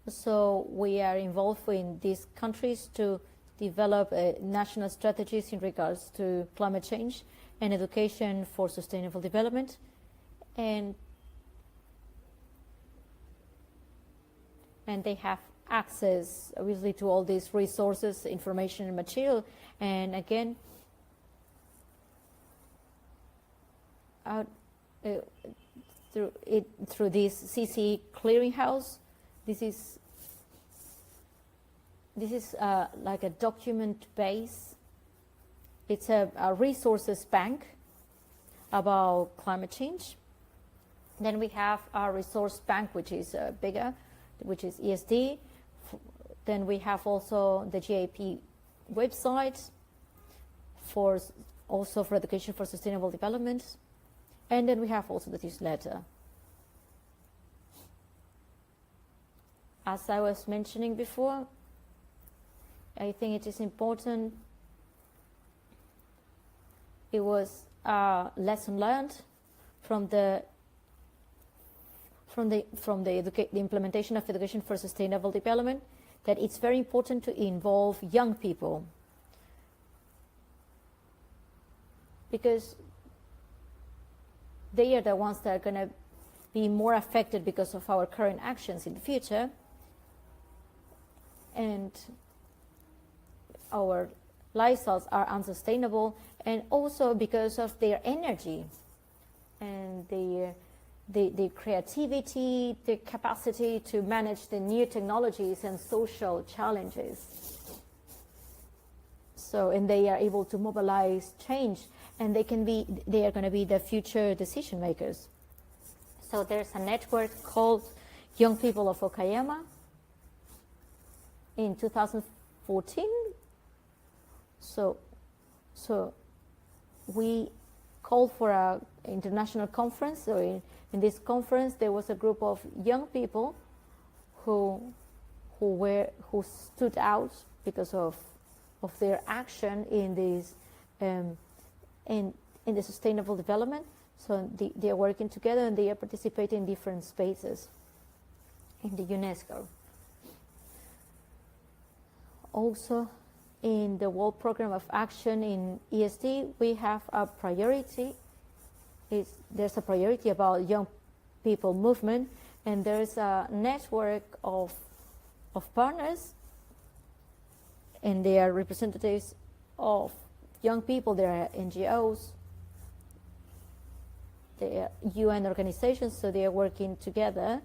So we are involved in these countries to develop national strategies in regards to climate change and education for sustainable development. And they have access, obviously, to all these resources, information, and material. And again, through this CC clearinghouse, this is like a document base. It's a resources bank about climate change. Then we have our resource bank, which is bigger, which is ESD. Then we have also the GAP website for education for sustainable development. And then we have also the newsletter. As I was mentioning before, I think it is important. It was a lesson learned from the implementation of education for sustainable development, that it's very important to involve young people, because they are the ones that are going to be more affected because of our current actions in the future, and our lifestyles are unsustainable, and also because of their energy and the creativity, the capacity to manage the new technologies and social challenges. So, and they are able to mobilize change, and they are going to be the future decision makers. So there's a network called Young People of Okayama. In 2014, so we called for an international conference. So in this conference, there was a group of young people who stood out because of their action in this in the sustainable development. So they are working together, and they are participating in different spaces in the UNESCO. Also, in the World Program of Action in ESD, we have a priority. There's a priority about young people movement, and there's a network of partners, and they are representatives of young people. There are NGOs, there are UN organizations, so they are working together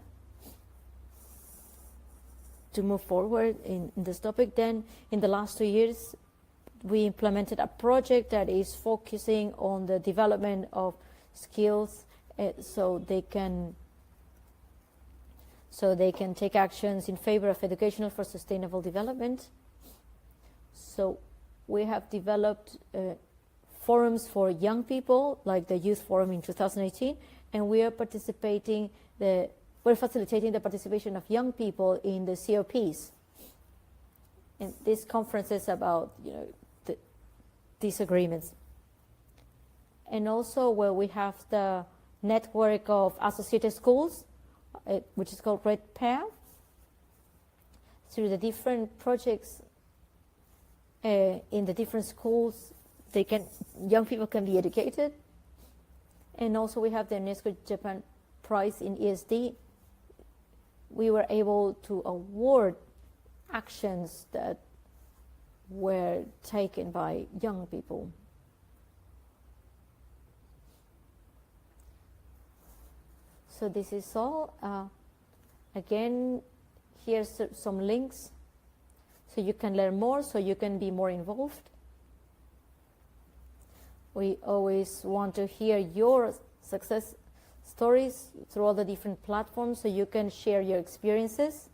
to move forward in this topic. Then, in the last 2 years, we implemented a project that is focusing on the development of skills, so they can take actions in favor of education for sustainable development. So we have developed forums for young people, like the Youth Forum in 2018, and we are we're facilitating the participation of young people in the COPs. And this conference is about these agreements. And also where we have the network of associated schools, which is called Red Pair. Through the different projects in the different schools, young people can be educated. And also we have the UNESCO Japan Prize in ESD. We were able to award actions that were taken by young people. So this is all. Again, here's some links so you can learn more, so you can be more involved. We always want to hear your success stories through all the different platforms, so you can share your experiences.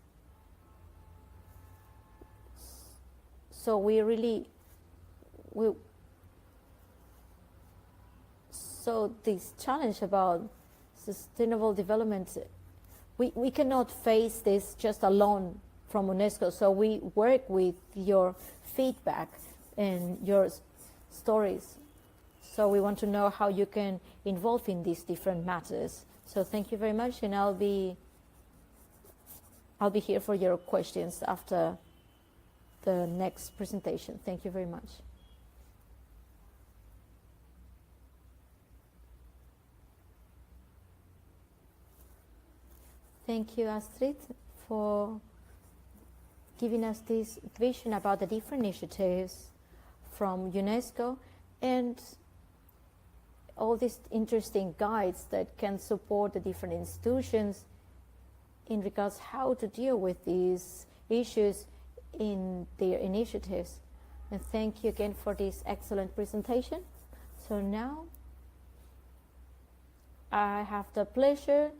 So so this challenge about sustainable development, we cannot face this just alone from UNESCO. So we work with your feedback and your stories. So we want to know how you can involve in these different matters. So thank you very much, and I'll be here for your questions after the next presentation. Thank you very much. Thank you, Astrid, for giving us this vision about the different initiatives from UNESCO and all these interesting guides that can support the different institutions in regards how to deal with these issues in their initiatives. And thank you again for this excellent presentation. So now I have the pleasure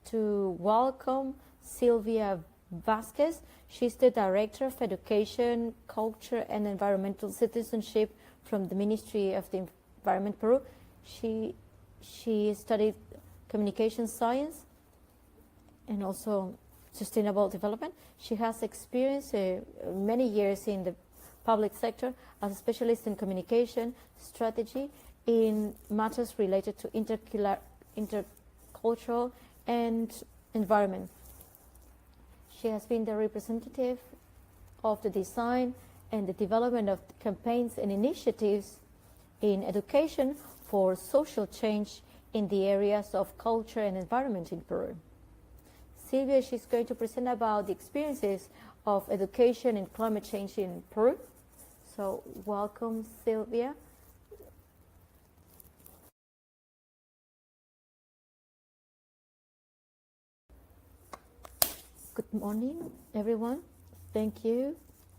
to welcome Silvia Vasquez. She's the Director of Education, Culture and Environmental Citizenship from the Ministry of the Environment, Peru. She studied communication science and also sustainable development. She has experience many years in the public sector as a specialist in communication strategy in matters related to intercultural and environment. She has been the representative of the design and the development of campaigns and initiatives in education for social change in the areas of culture and environment in Peru. Silvia, she's going to present about the experiences of education and climate change in Peru. So welcome, Silvia. Good morning, everyone. Thank you.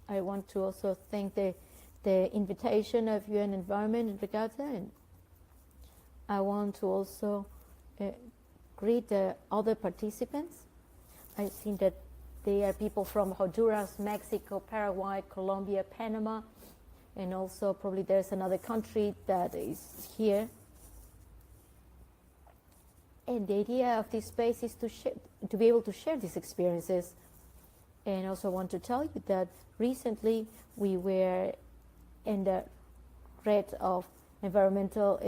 I want to also thank the invitation of UN Environment in Regatta, and I want to also greet the other participants. I think that they are people from Honduras, Mexico, Paraguay, Colombia, Panama, and also probably there's another country that is here. And the idea of this space is to be able to share these experiences. And also want to tell you that recently we were in the red of environmental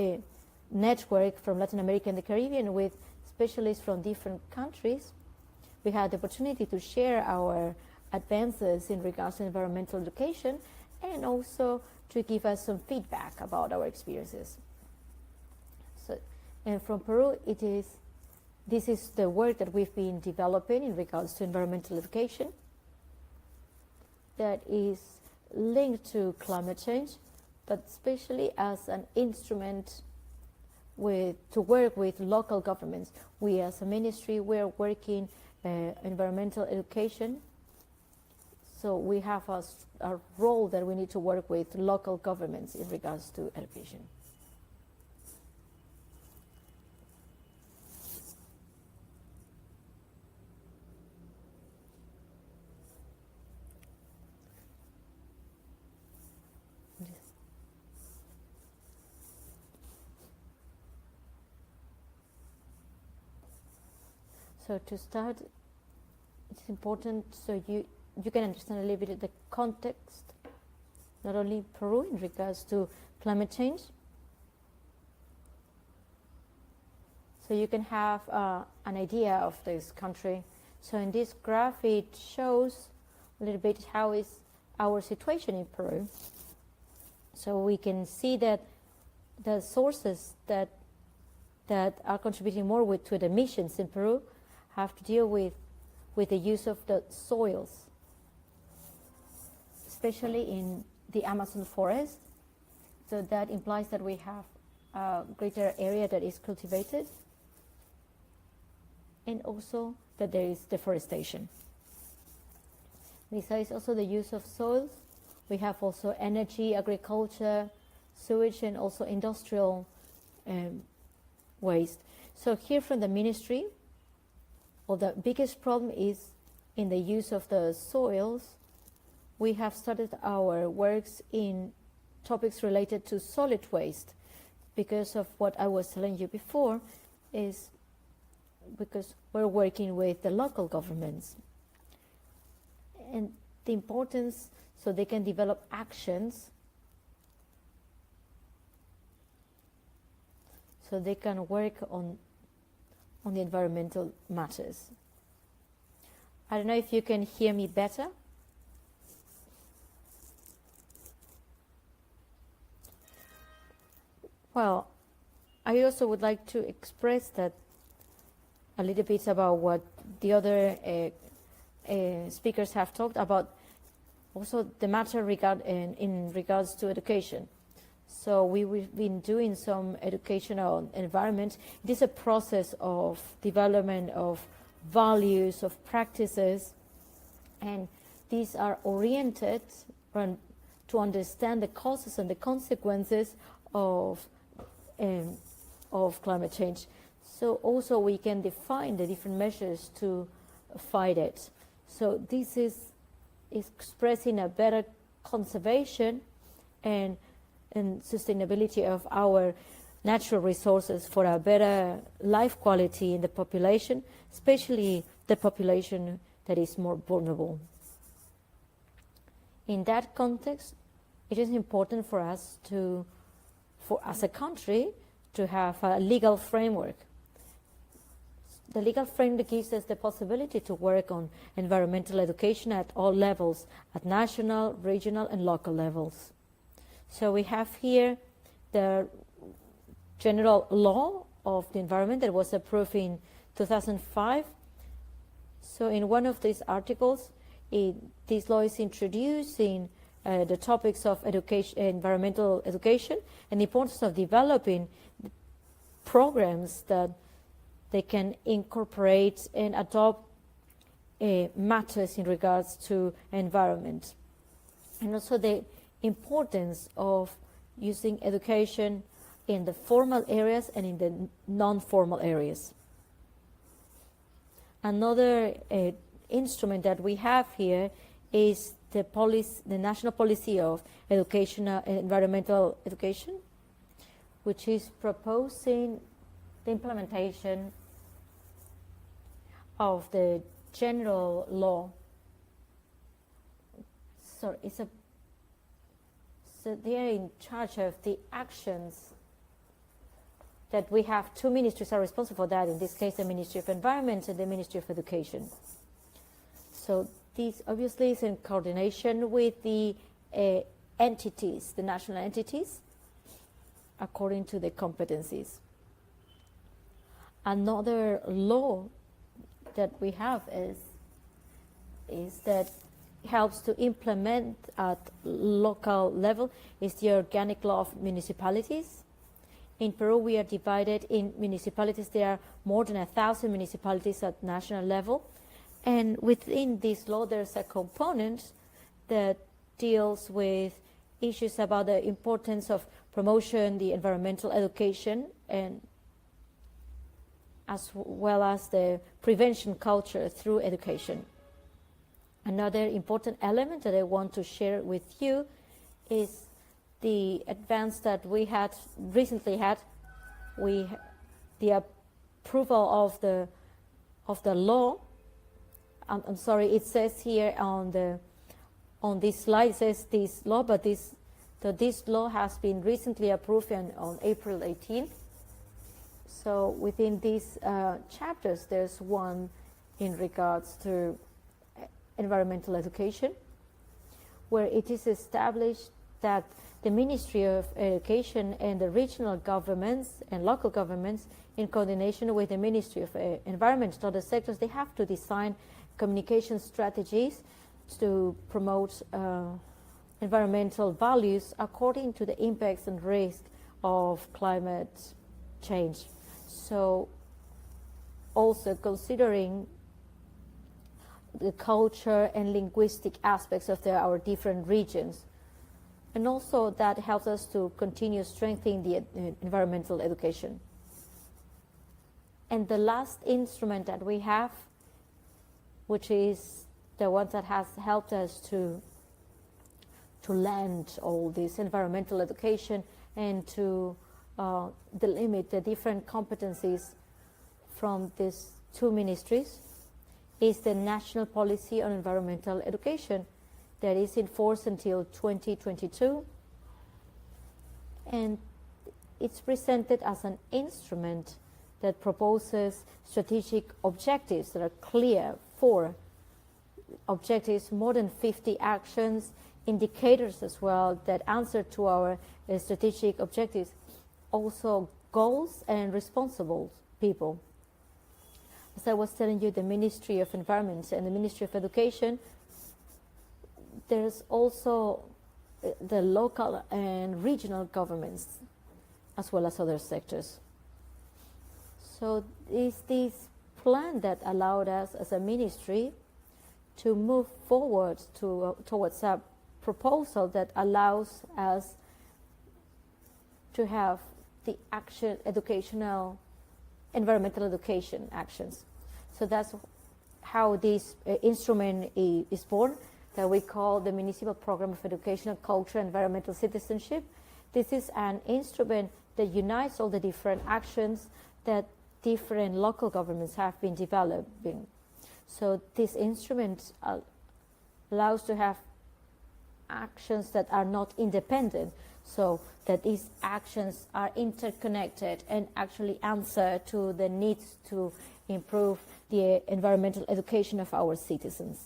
network from Latin America and the Caribbean with specialists from different countries. We had the opportunity to share our advances in regards to environmental education and also to give us some feedback about our experiences. And from Peru, this is the work that we've been developing in regards to environmental education that is linked to climate change, but especially as an instrument to work with local governments. We as a ministry, we're working environmental education, so we have a role that we need to work with local governments in regards to education. So to start, it's important so you can understand a little bit of the context, not only Peru in regards to climate change. So you can have an idea of this country. So in this graph, it shows a little bit how is our situation in Peru. So we can see that the sources that are contributing more to the emissions in Peru have to deal with the use of the soils, especially in the Amazon forest. So that implies that we have a greater area that is cultivated, and also that there is deforestation. Besides also the use of soils, we have also energy, agriculture, sewage, and also industrial waste. So here from the ministry, well, the biggest problem is in the use of the soils. We have started our works in topics related to solid waste because of what I was telling you before, is because we're working with the local governments. And the importance, so they can develop actions, so they can work on the environmental matters. I don't know if you can hear me better. Well, I also would like to express that a little bit about what the other speakers have talked about, also the matter in regards to education. So we've been doing some educational environment. It is a process of development of values, of practices, and these are oriented to understand the causes and the consequences of climate change. So also we can define the different measures to fight it. So this is expressing a better conservation and sustainability of our natural resources for a better life quality in the population, especially the population that is more vulnerable. In that context, it is important for us as a country, to have a legal framework. The legal framework gives us the possibility to work on environmental education at all levels, at national, regional, and local levels. So we have here the general law of the environment that was approved in 2005. So in one of these articles, this law is introducing the topics of education, environmental education, and the importance of developing programs that they can incorporate and adopt matters in regards to environment. And also the importance of using education in the formal areas and in the non-formal areas. Another instrument that we have here is the national policy of environmental education, which is proposing the implementation of the general law. So they are in charge of the actions that we have. Two ministries are responsible for that, in this case the Ministry of Environment and the Ministry of Education. So this obviously is in coordination with the entities, the national entities, according to the competencies. Another law that we have is that helps to implement at local level is the organic law of municipalities. In Peru, we are divided in municipalities. There are more than 1,000 municipalities at national level. And within this law, there's a component that deals with issues about the importance of promotion, the environmental education, and as well as the prevention culture through education. Another important element that I want to share with you is the advance that we had recently had. The approval of the law. I'm sorry, it says here on this slide, it says this law, but this law has been recently approved on April 18th. So within these chapters, there's one in regards to environmental education, where it is established that the Ministry of Education and the regional governments and local governments, in coordination with the Ministry of Environment and other sectors, they have to design communication strategies to promote environmental values according to the impacts and risks of climate change. So also considering the culture and linguistic aspects of our different regions. And also that helps us to continue strengthening the environmental education. And the last instrument that we have, which is the one that has helped us to land all this environmental education and to delimit the different competencies from these two ministries, is the National Policy on Environmental Education that is in force until 2022. And it's presented as an instrument that proposes strategic objectives that are clear, 4 objectives, more than 50 actions, indicators as well that answer to our strategic objectives, also goals and responsible people. As I was telling you, the Ministry of Environment and the Ministry of Education, there's also the local and regional governments, as well as other sectors. So it's this plan that allowed us as a ministry to move forward towards a proposal that allows us to have the educational environmental education actions. So that's how this instrument is born, that we call the Municipal Program of Educational Culture and Environmental Citizenship. This is an instrument that unites all the different actions that different local governments have been developing. So this instrument allows to have actions that are not independent, so that these actions are interconnected and actually answer to the needs to improve the environmental education of our citizens.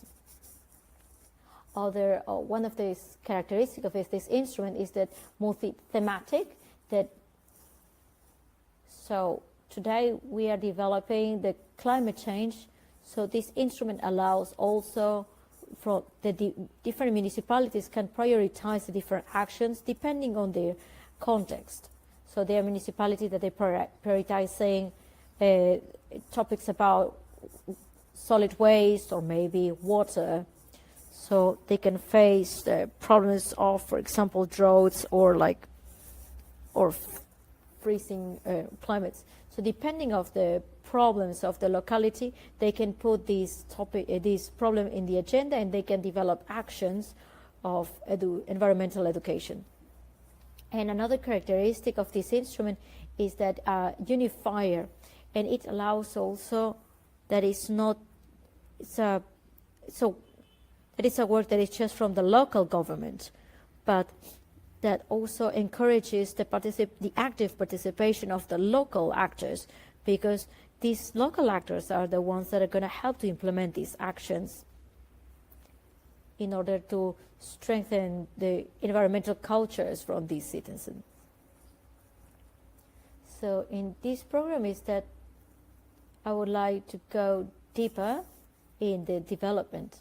One of the characteristics of this instrument is that multi-thematic. So today we are developing the climate change. So this instrument allows also for the different municipalities can prioritize the different actions depending on their context. So there are municipalities that they prioritize saying topics about solid waste or maybe water. So they can face the problems of, for example, droughts or freezing climates. So depending of the problems of the locality, they can put this problem in the agenda and they can develop actions of environmental education. And another characteristic of this instrument is that unifier, and it allows also that it's not that it's a work that is just from the local government, but that also encourages the active participation of the local actors, because these local actors are the ones that are going to help to implement these actions in order to strengthen the environmental cultures from these citizens. So in this program is that I would like to go deeper in the development.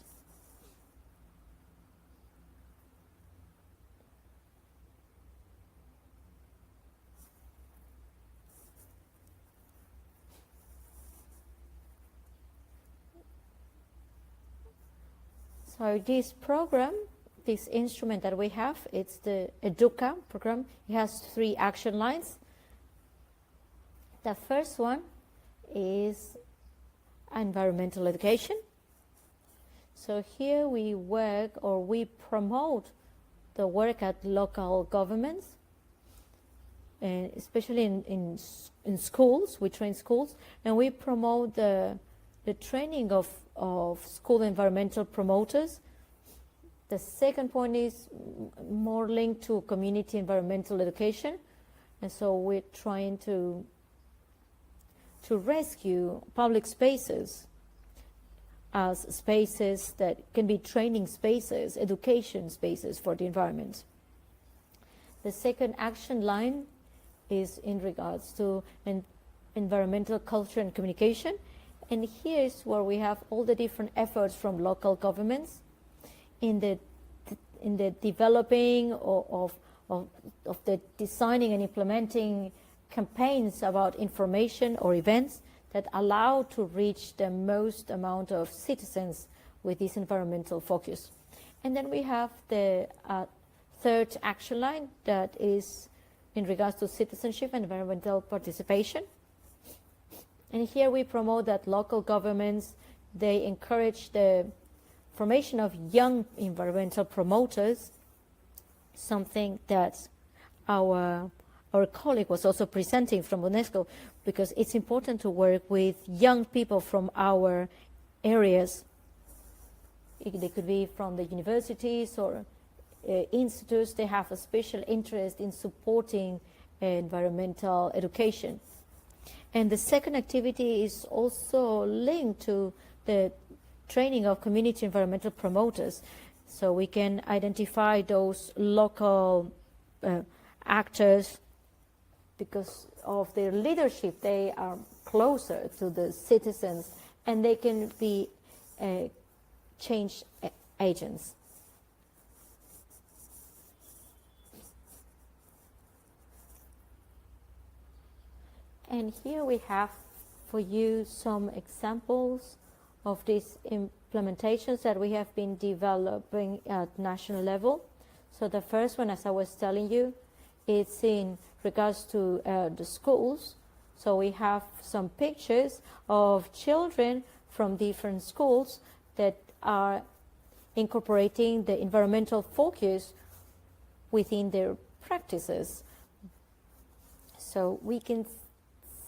So this program, this instrument that we have, it's the EDUCA program. It has 3 action lines. The first one is environmental education. So here we work or we promote the work at local governments, and especially in schools. We train schools, and we promote the training of school environmental promoters. The second point is more linked to community environmental education, and so we're trying to rescue public spaces as spaces that can be training spaces, education spaces for the environment. The second action line is in regards to environmental culture and communication. And here is where we have all the different efforts from local governments in the developing of the designing and implementing campaigns about information or events that allow to reach the most amount of citizens with this environmental focus. And then we have the third action line that is in regards to citizenship and environmental participation. And here we promote that local governments, they encourage the formation of young environmental promoters, something that our colleague was also presenting from UNESCO, because it's important to work with young people from our areas. They could be from the universities or institutes. They have a special interest in supporting environmental education. And the second activity is also linked to the training of community environmental promoters. So we can identify those local actors because of their leadership. They are closer to the citizens and they can be change agents. And here we have for you some examples of these implementations that we have been developing at national level. So the first one, as I was telling you, it's in regards to the schools. So we have some pictures of children from different schools that are incorporating the environmental focus within their practices. So we can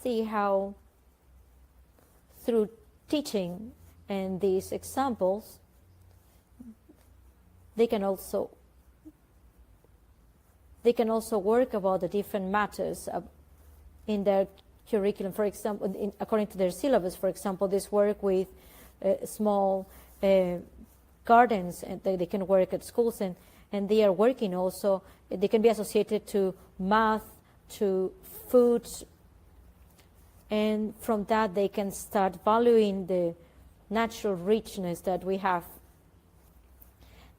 see how through teaching and these examples, they can also they can also work about the different matters in their curriculum. For example, according to their syllabus, for example, this work with small gardens, and they can work at schools, and they are working also, they can be associated to math, to food, and from that they can start valuing the natural richness that we have.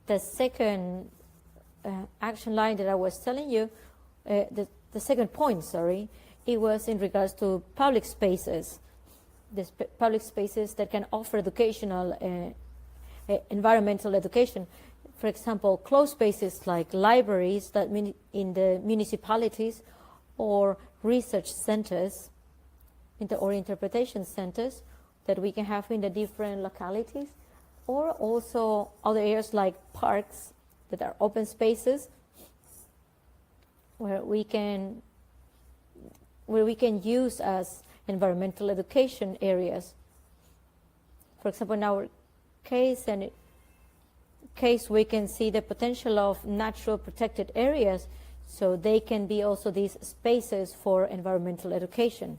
The second action line that I was telling you, the second point, sorry, it was in regards to public spaces, public spaces that can offer educational, environmental education. For example, closed spaces like libraries that in the municipalities, or research centers, or interpretation centers that we can have in the different localities, or also other areas like parks that are open spaces where we can use as environmental education areas. For example, in our case, we can see the potential of natural protected areas, so they can be also these spaces for environmental education.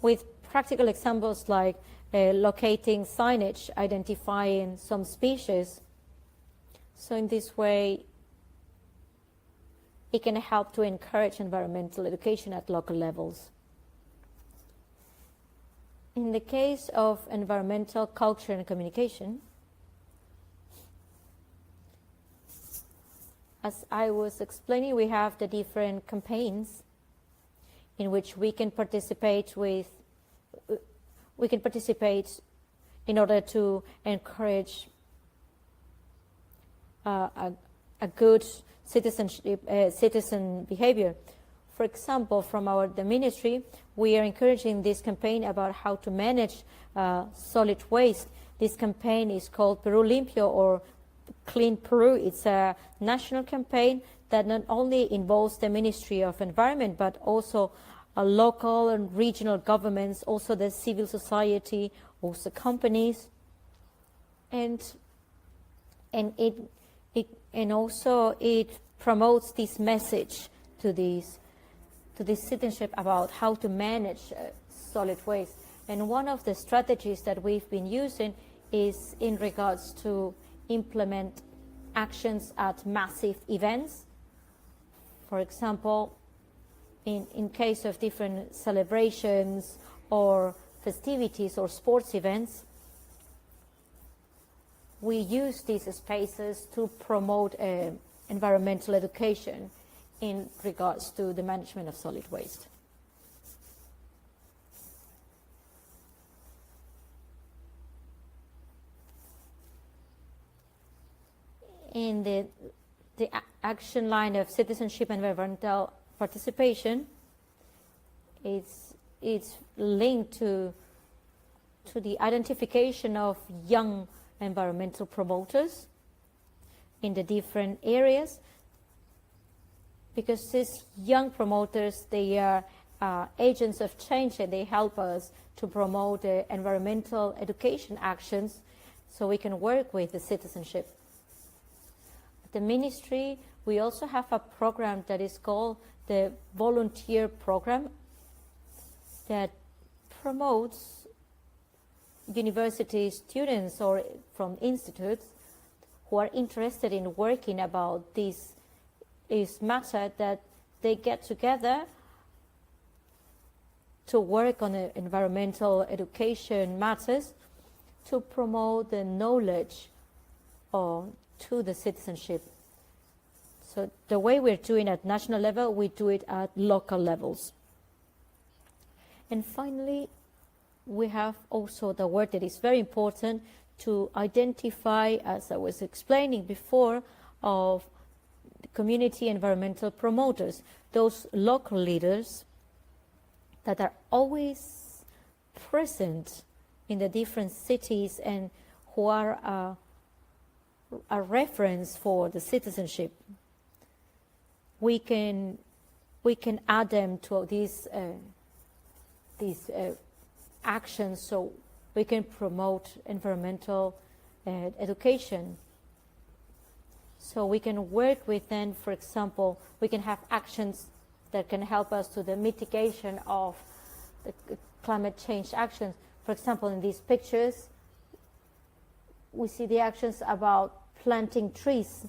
With practical examples like locating signage, identifying some species. So in this way, it can help to encourage environmental education at local levels. In the case of environmental culture and communication, as I was explaining, we have the different campaigns in which we can participate in order to encourage a good citizen behavior. For example, from the ministry, we are encouraging this campaign about how to manage solid waste. This campaign is called Peru Limpio, or Clean Peru. It's a national campaign that not only involves the Ministry of Environment, but also local and regional governments, also the civil society, also companies, and also it promotes this message to this citizenship about how to manage solid waste. And one of the strategies that we've been using is in regards to implement actions at massive events. For example, in case of different celebrations or festivities or sports events, we use these spaces to promote environmental education in regards to the management of solid waste. In the action line of citizenship and environmental participation, it's linked to the identification of young environmental promoters in the different areas, because these young promoters, they are agents of change, and they help us to promote environmental education actions so we can work with the citizenship. At the ministry, we also have a program that is called the Volunteer Program that promotes university students or from institutes who are interested in working about this matter, that they get together to work on environmental education matters to promote the knowledge to the citizenship. So the way we're doing at national level, we do it at local levels. And finally, we have also the work that is very important to identify, as I was explaining before, of community environmental promoters, those local leaders that are always present in the different cities and who are a reference for the citizenship. We can add them to these actions, so we can promote environmental education. So we can work with them, for example, we can have actions that can help us to the mitigation of the climate change actions. For example, in these pictures, we see the actions about planting trees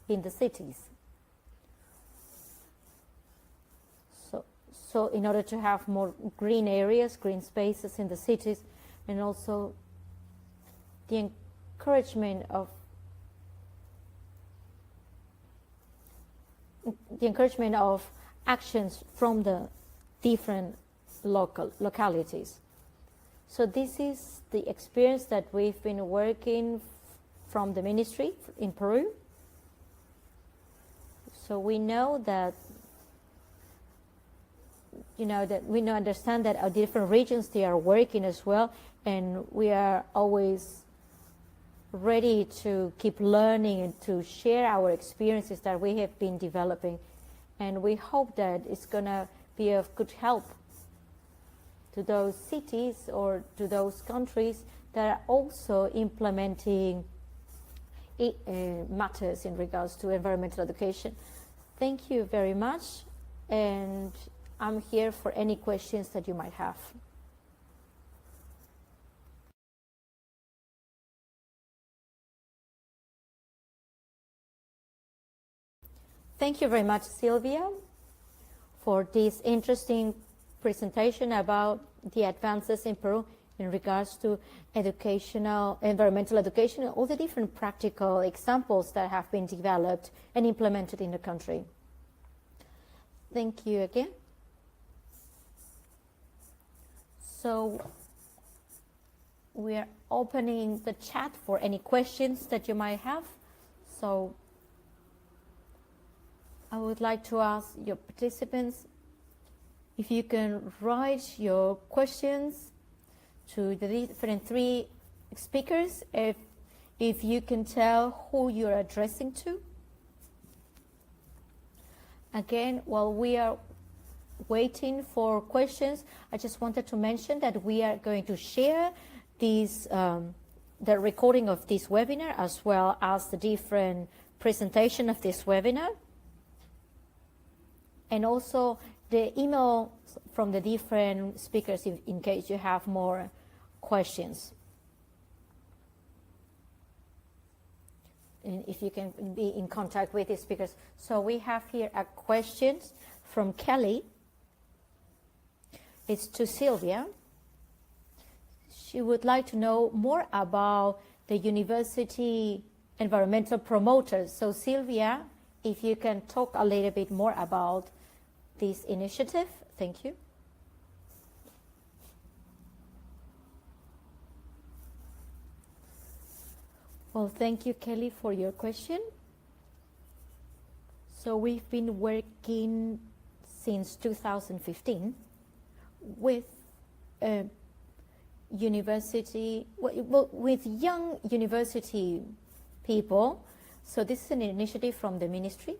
in the cities. So in order to have more green areas, green spaces in the cities, and also the encouragement of actions from the different localities. So this is the experience that we've been working from the ministry in Peru. So we know that we understand that our different regions, they are working as well, and we are always ready to keep learning and to share our experiences that we have been developing. And we hope that it's going to be of good help to those cities or to those countries that are also implementing matters in regards to environmental education. Thank you very much, and I'm here for any questions that you might have. Thank you very much, Sylvia, for this interesting presentation about the advances in Peru in regards to environmental education, and all the different practical examples that have been developed and implemented in the country. Thank you again. So we are opening the chat for any questions that you might have. So I would like to ask your participants if you can write your questions to the different three speakers, if you can tell who you're addressing to. Again, while we are waiting for questions, I just wanted to mention that we are going to share these, the recording of this webinar, as well as the different presentation of this webinar, and also the email from the different speakers in case you have more questions. And if you can be in contact with the speakers. So we have here a question from Kelly. It's to Sylvia. She would like to know more about the university environmental promoters. So Sylvia, if you can talk a little bit more about this initiative. Thank you. Well, thank you, Kelly, for your question. So we've been working since 2015 with with young university people. So this is an initiative from the ministry.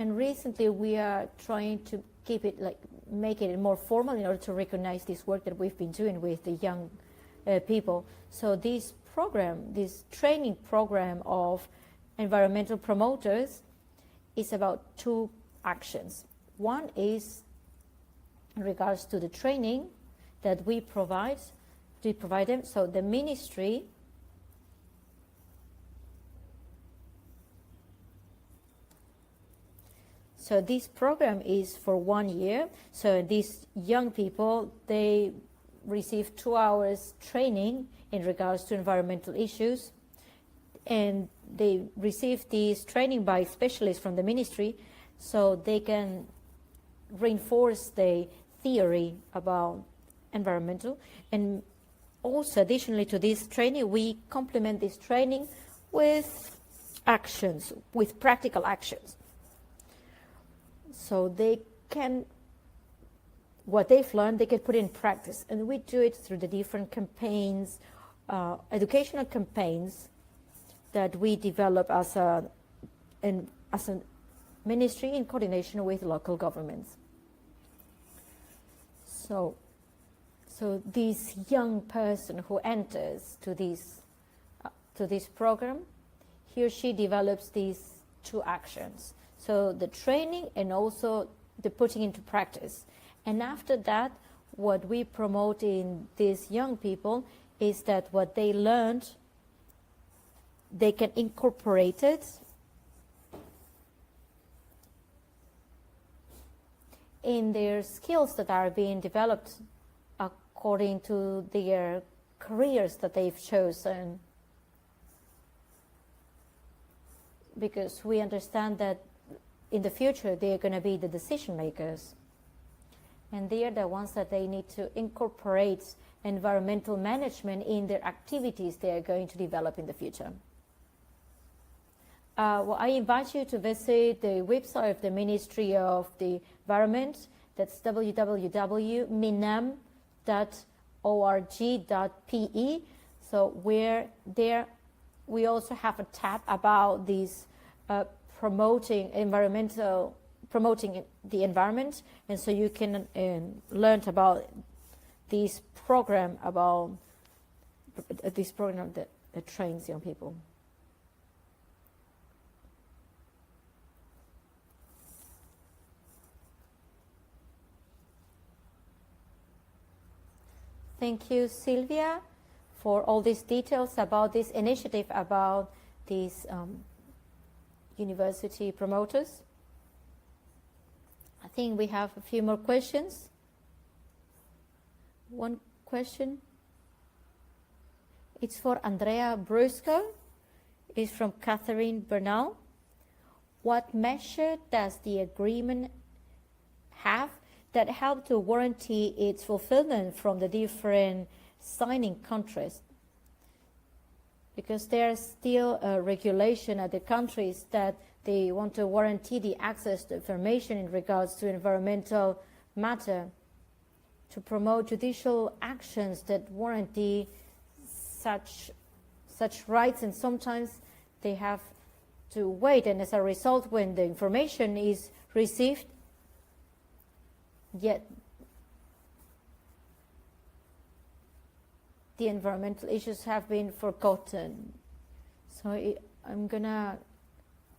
And recently we are trying to keep it, make it more formal in order to recognize this work that we've been doing with the young people. So this program, this training program of environmental promoters is about two actions. One is in regards to the training that we provide them. So the ministry So this program is for 1 year. So these young people, they receive 2 hours training in regards to environmental issues. And they receive this training by specialists from the ministry, so they can reinforce the theory about environmental. And also, additionally to this training, we complement this training with actions, with practical actions. So they can, what they've learned, they can put in practice. And we do it through the different campaigns, educational campaigns that we develop as a ministry in coordination with local governments. So So this young person who enters to this program, he or she develops these two actions. So the training and also the putting into practice. And after that, what we promote in these young people is that what they learned, they can incorporate it in their skills that are being developed according to their careers that they've chosen. Because we understand that in the future they're going to be the decision makers. And they are the ones that they need to incorporate environmental management in their activities they are going to develop in the future. Well, I invite you to visit the website of the Ministry of the Environment. That's www.minam.org.pe. So where there, we also have a tab about these promoting the environment, and so you can learn about this program that trains young people. Thank you, Sylvia, for all these details about this initiative, about these university promoters. I think we have a few more questions. One question. It's for Andrea Brusco. It's from Catherine Bernal. What measure does the agreement have that help to guarantee its fulfillment from the different signing countries? Because there's still a regulation at the countries that they want to guarantee the access to information in regards to environmental matter, to promote judicial actions that guarantee such rights, and sometimes they have to wait, and as a result, when the information is received, yet the environmental issues have been forgotten. So I'm gonna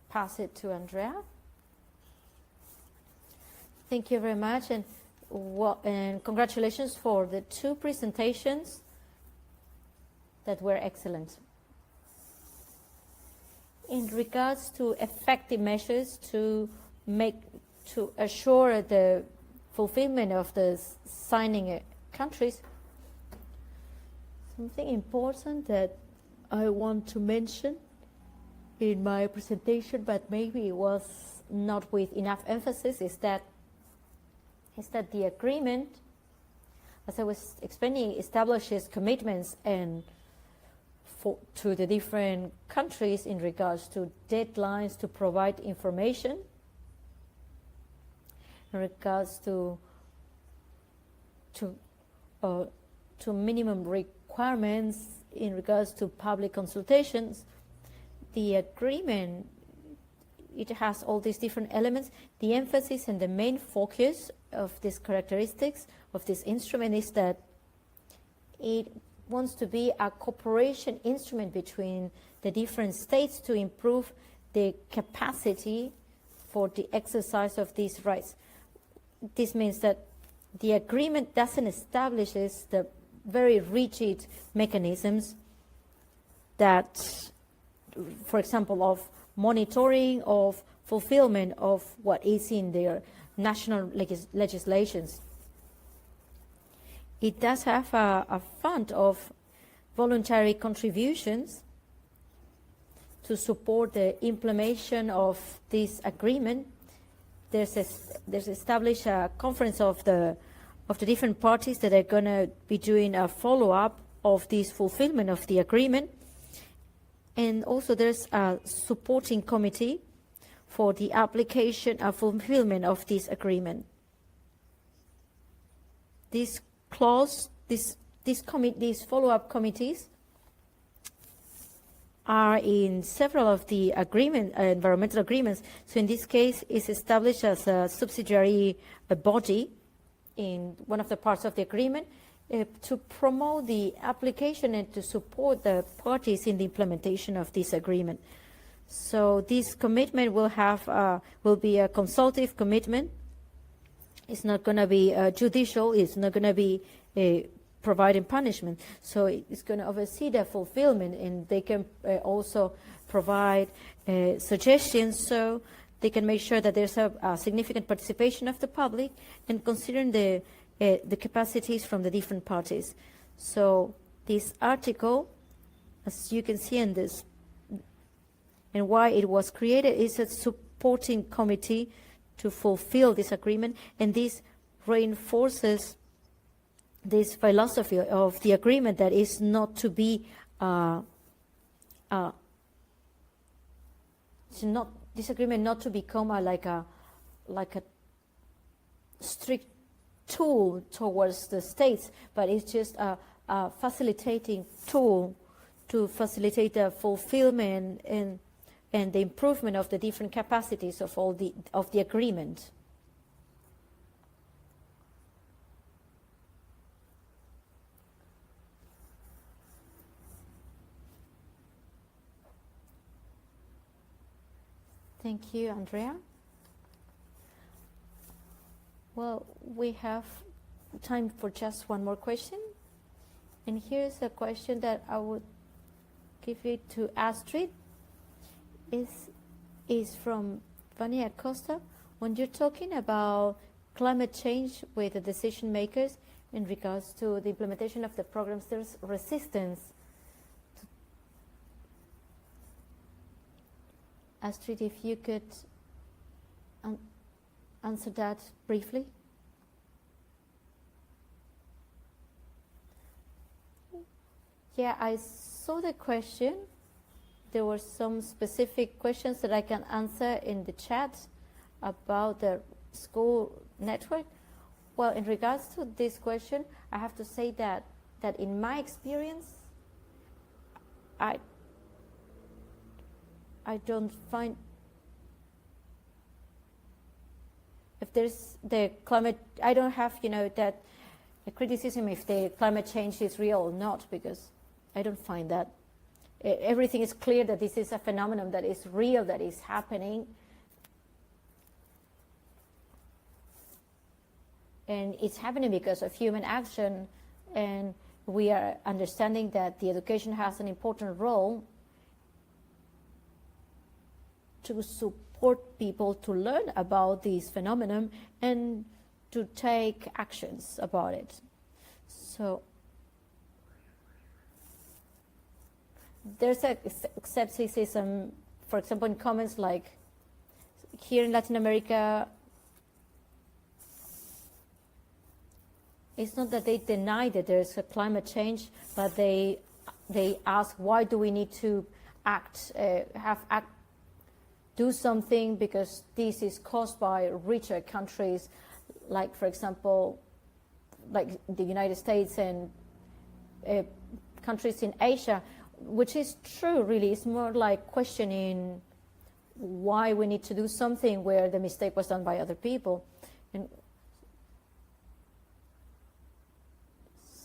pass it to Andrea. Thank you very much, and congratulations for the two presentations that were excellent. In regards to effective measures to assure the fulfillment of the signing countries, something important that I want to mention in my presentation, but maybe it was not with enough emphasis, is that the agreement, as I was explaining, establishes commitments to the different countries in regards to deadlines to provide information, in regards to minimum requirements, in regards to public consultations. The agreement, it has all these different elements. The emphasis and the main focus of these characteristics of this instrument is that it wants to be a cooperation instrument between the different states to improve the capacity for the exercise of these rights. This means that the agreement doesn't establish the very rigid mechanisms that, for example, of monitoring, of fulfillment of what is in their national legislations. It does have a fund of voluntary contributions to support the implementation of this agreement. There's established a conference of the different parties that are going to be doing a follow-up of this fulfillment of the agreement. And also there's a supporting committee for the application and fulfillment of this agreement. This clause, these follow-up committees are in several of the environmental agreements. So in this case, it's established as a subsidiary body in one of the parts of the agreement. to promote the application and to support the parties in the implementation of this agreement. So this commitment will be a consultative commitment. It's not going to be judicial. It's not going to be providing punishment. So it's going to oversee the fulfillment, and they can also provide suggestions so they can make sure that there's a significant participation of the public and considering the capacities from the different parties. So this article, as you can see in this, and why it was created, is a supporting committee to fulfill this agreement, and this reinforces this philosophy of the agreement that is not to be this agreement not to become like a strict tool towards the states, but it's just a facilitating tool to facilitate the fulfillment and the improvement of the different capacities of the agreement. Thank you, Andrea. Well, we have time for just one more question. And here's a question that I would give it to Astrid. Is from Vania Costa. When you're talking about climate change with the decision makers in regards to the implementation of the programs, there's resistance. Astrid, if you could answer that briefly. Yeah, I saw the question. There were some specific questions that I can answer in the chat about the school network. Well, in regards to this question, I have to say that in my experience, I don't find, if there's the climate, I don't have, that the criticism if the climate change is real or not, because I don't find that. Everything is clear that this is a phenomenon that is real, that is happening. And it's happening because of human action, and we are understanding that the education has an important role to support people to learn about this phenomenon and to take actions about it. So there's a skepticism, for example, in comments like here in Latin America, it's not that they deny that there's a climate change, but they ask, why do we need to do something, because this is caused by richer countries, like, for example, like the United States and countries in Asia, which is true, really. It's more like questioning why we need to do something where the mistake was done by other people. And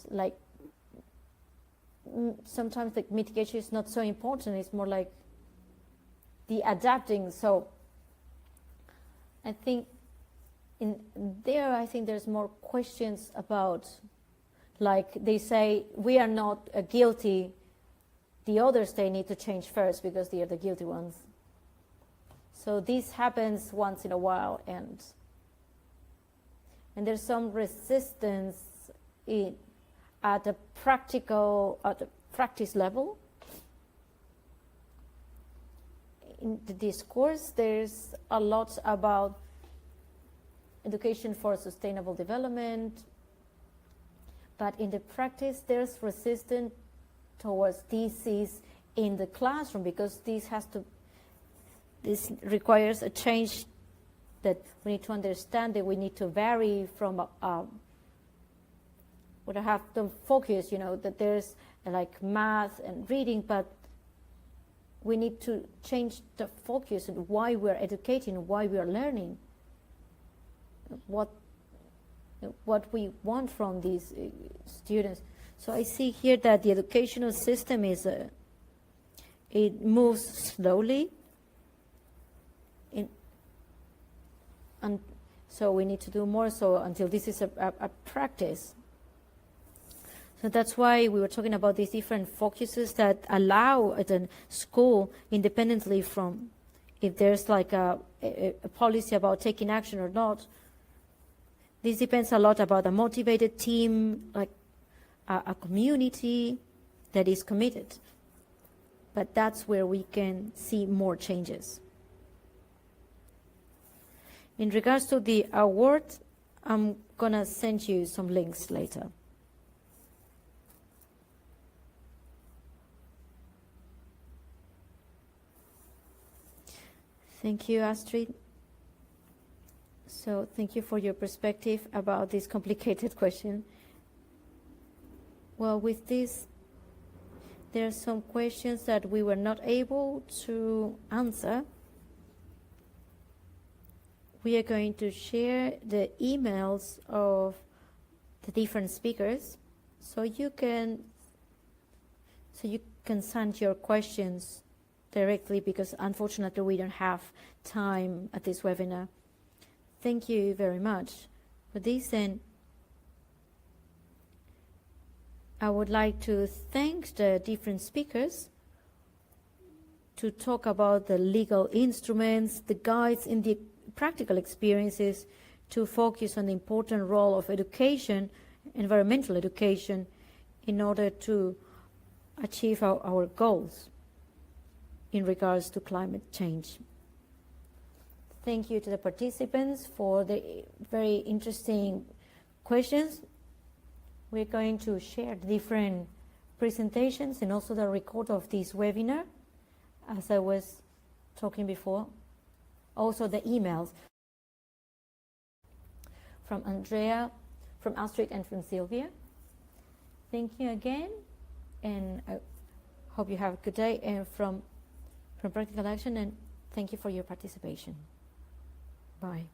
like sometimes the mitigation is not so important. It's more like the adapting. So I think I think there's more questions about, like they say, we are not guilty. The others, they need to change first because they are the guilty ones. So this happens once in a while, and there's some resistance at the practice level. In the discourse, there's a lot about education for sustainable development, but in the practice, there's resistance towards theses in the classroom, because this requires a change that we need to understand, that we need to vary from would have to focus, that there's like math and reading, but we need to change the focus on why we're educating, why we're learning, what we want from these students. So I see here that the educational system is, it moves slowly, and so we need to do more so until this is a practice. So that's why we were talking about these different focuses that allow at a school, independently from if there's like a policy about taking action or not. This depends a lot about a motivated team, like a community that is committed. But that's where we can see more changes. In regards to the award, I'm gonna send you some links later. Thank you, Astrid. So thank you for your perspective about this complicated question. Well, with this, there are some questions that we were not able to answer. We are going to share the emails of the different speakers, so you can send your questions directly, because unfortunately we don't have time at this webinar. Thank you very much for this, and I would like to thank the different speakers to talk about the legal instruments, the guides, and the practical experiences to focus on the important role of education, environmental education, in order to achieve our goals in regards to climate change. Thank you to the participants for the very interesting questions. We're going to share different presentations and also the record of this webinar, as I was talking before. Also the emails from Andrea, from Astrid, and from Sylvia. Thank you again, and I hope you have a good day. And from Practical Action, and thank you for your participation. Bye.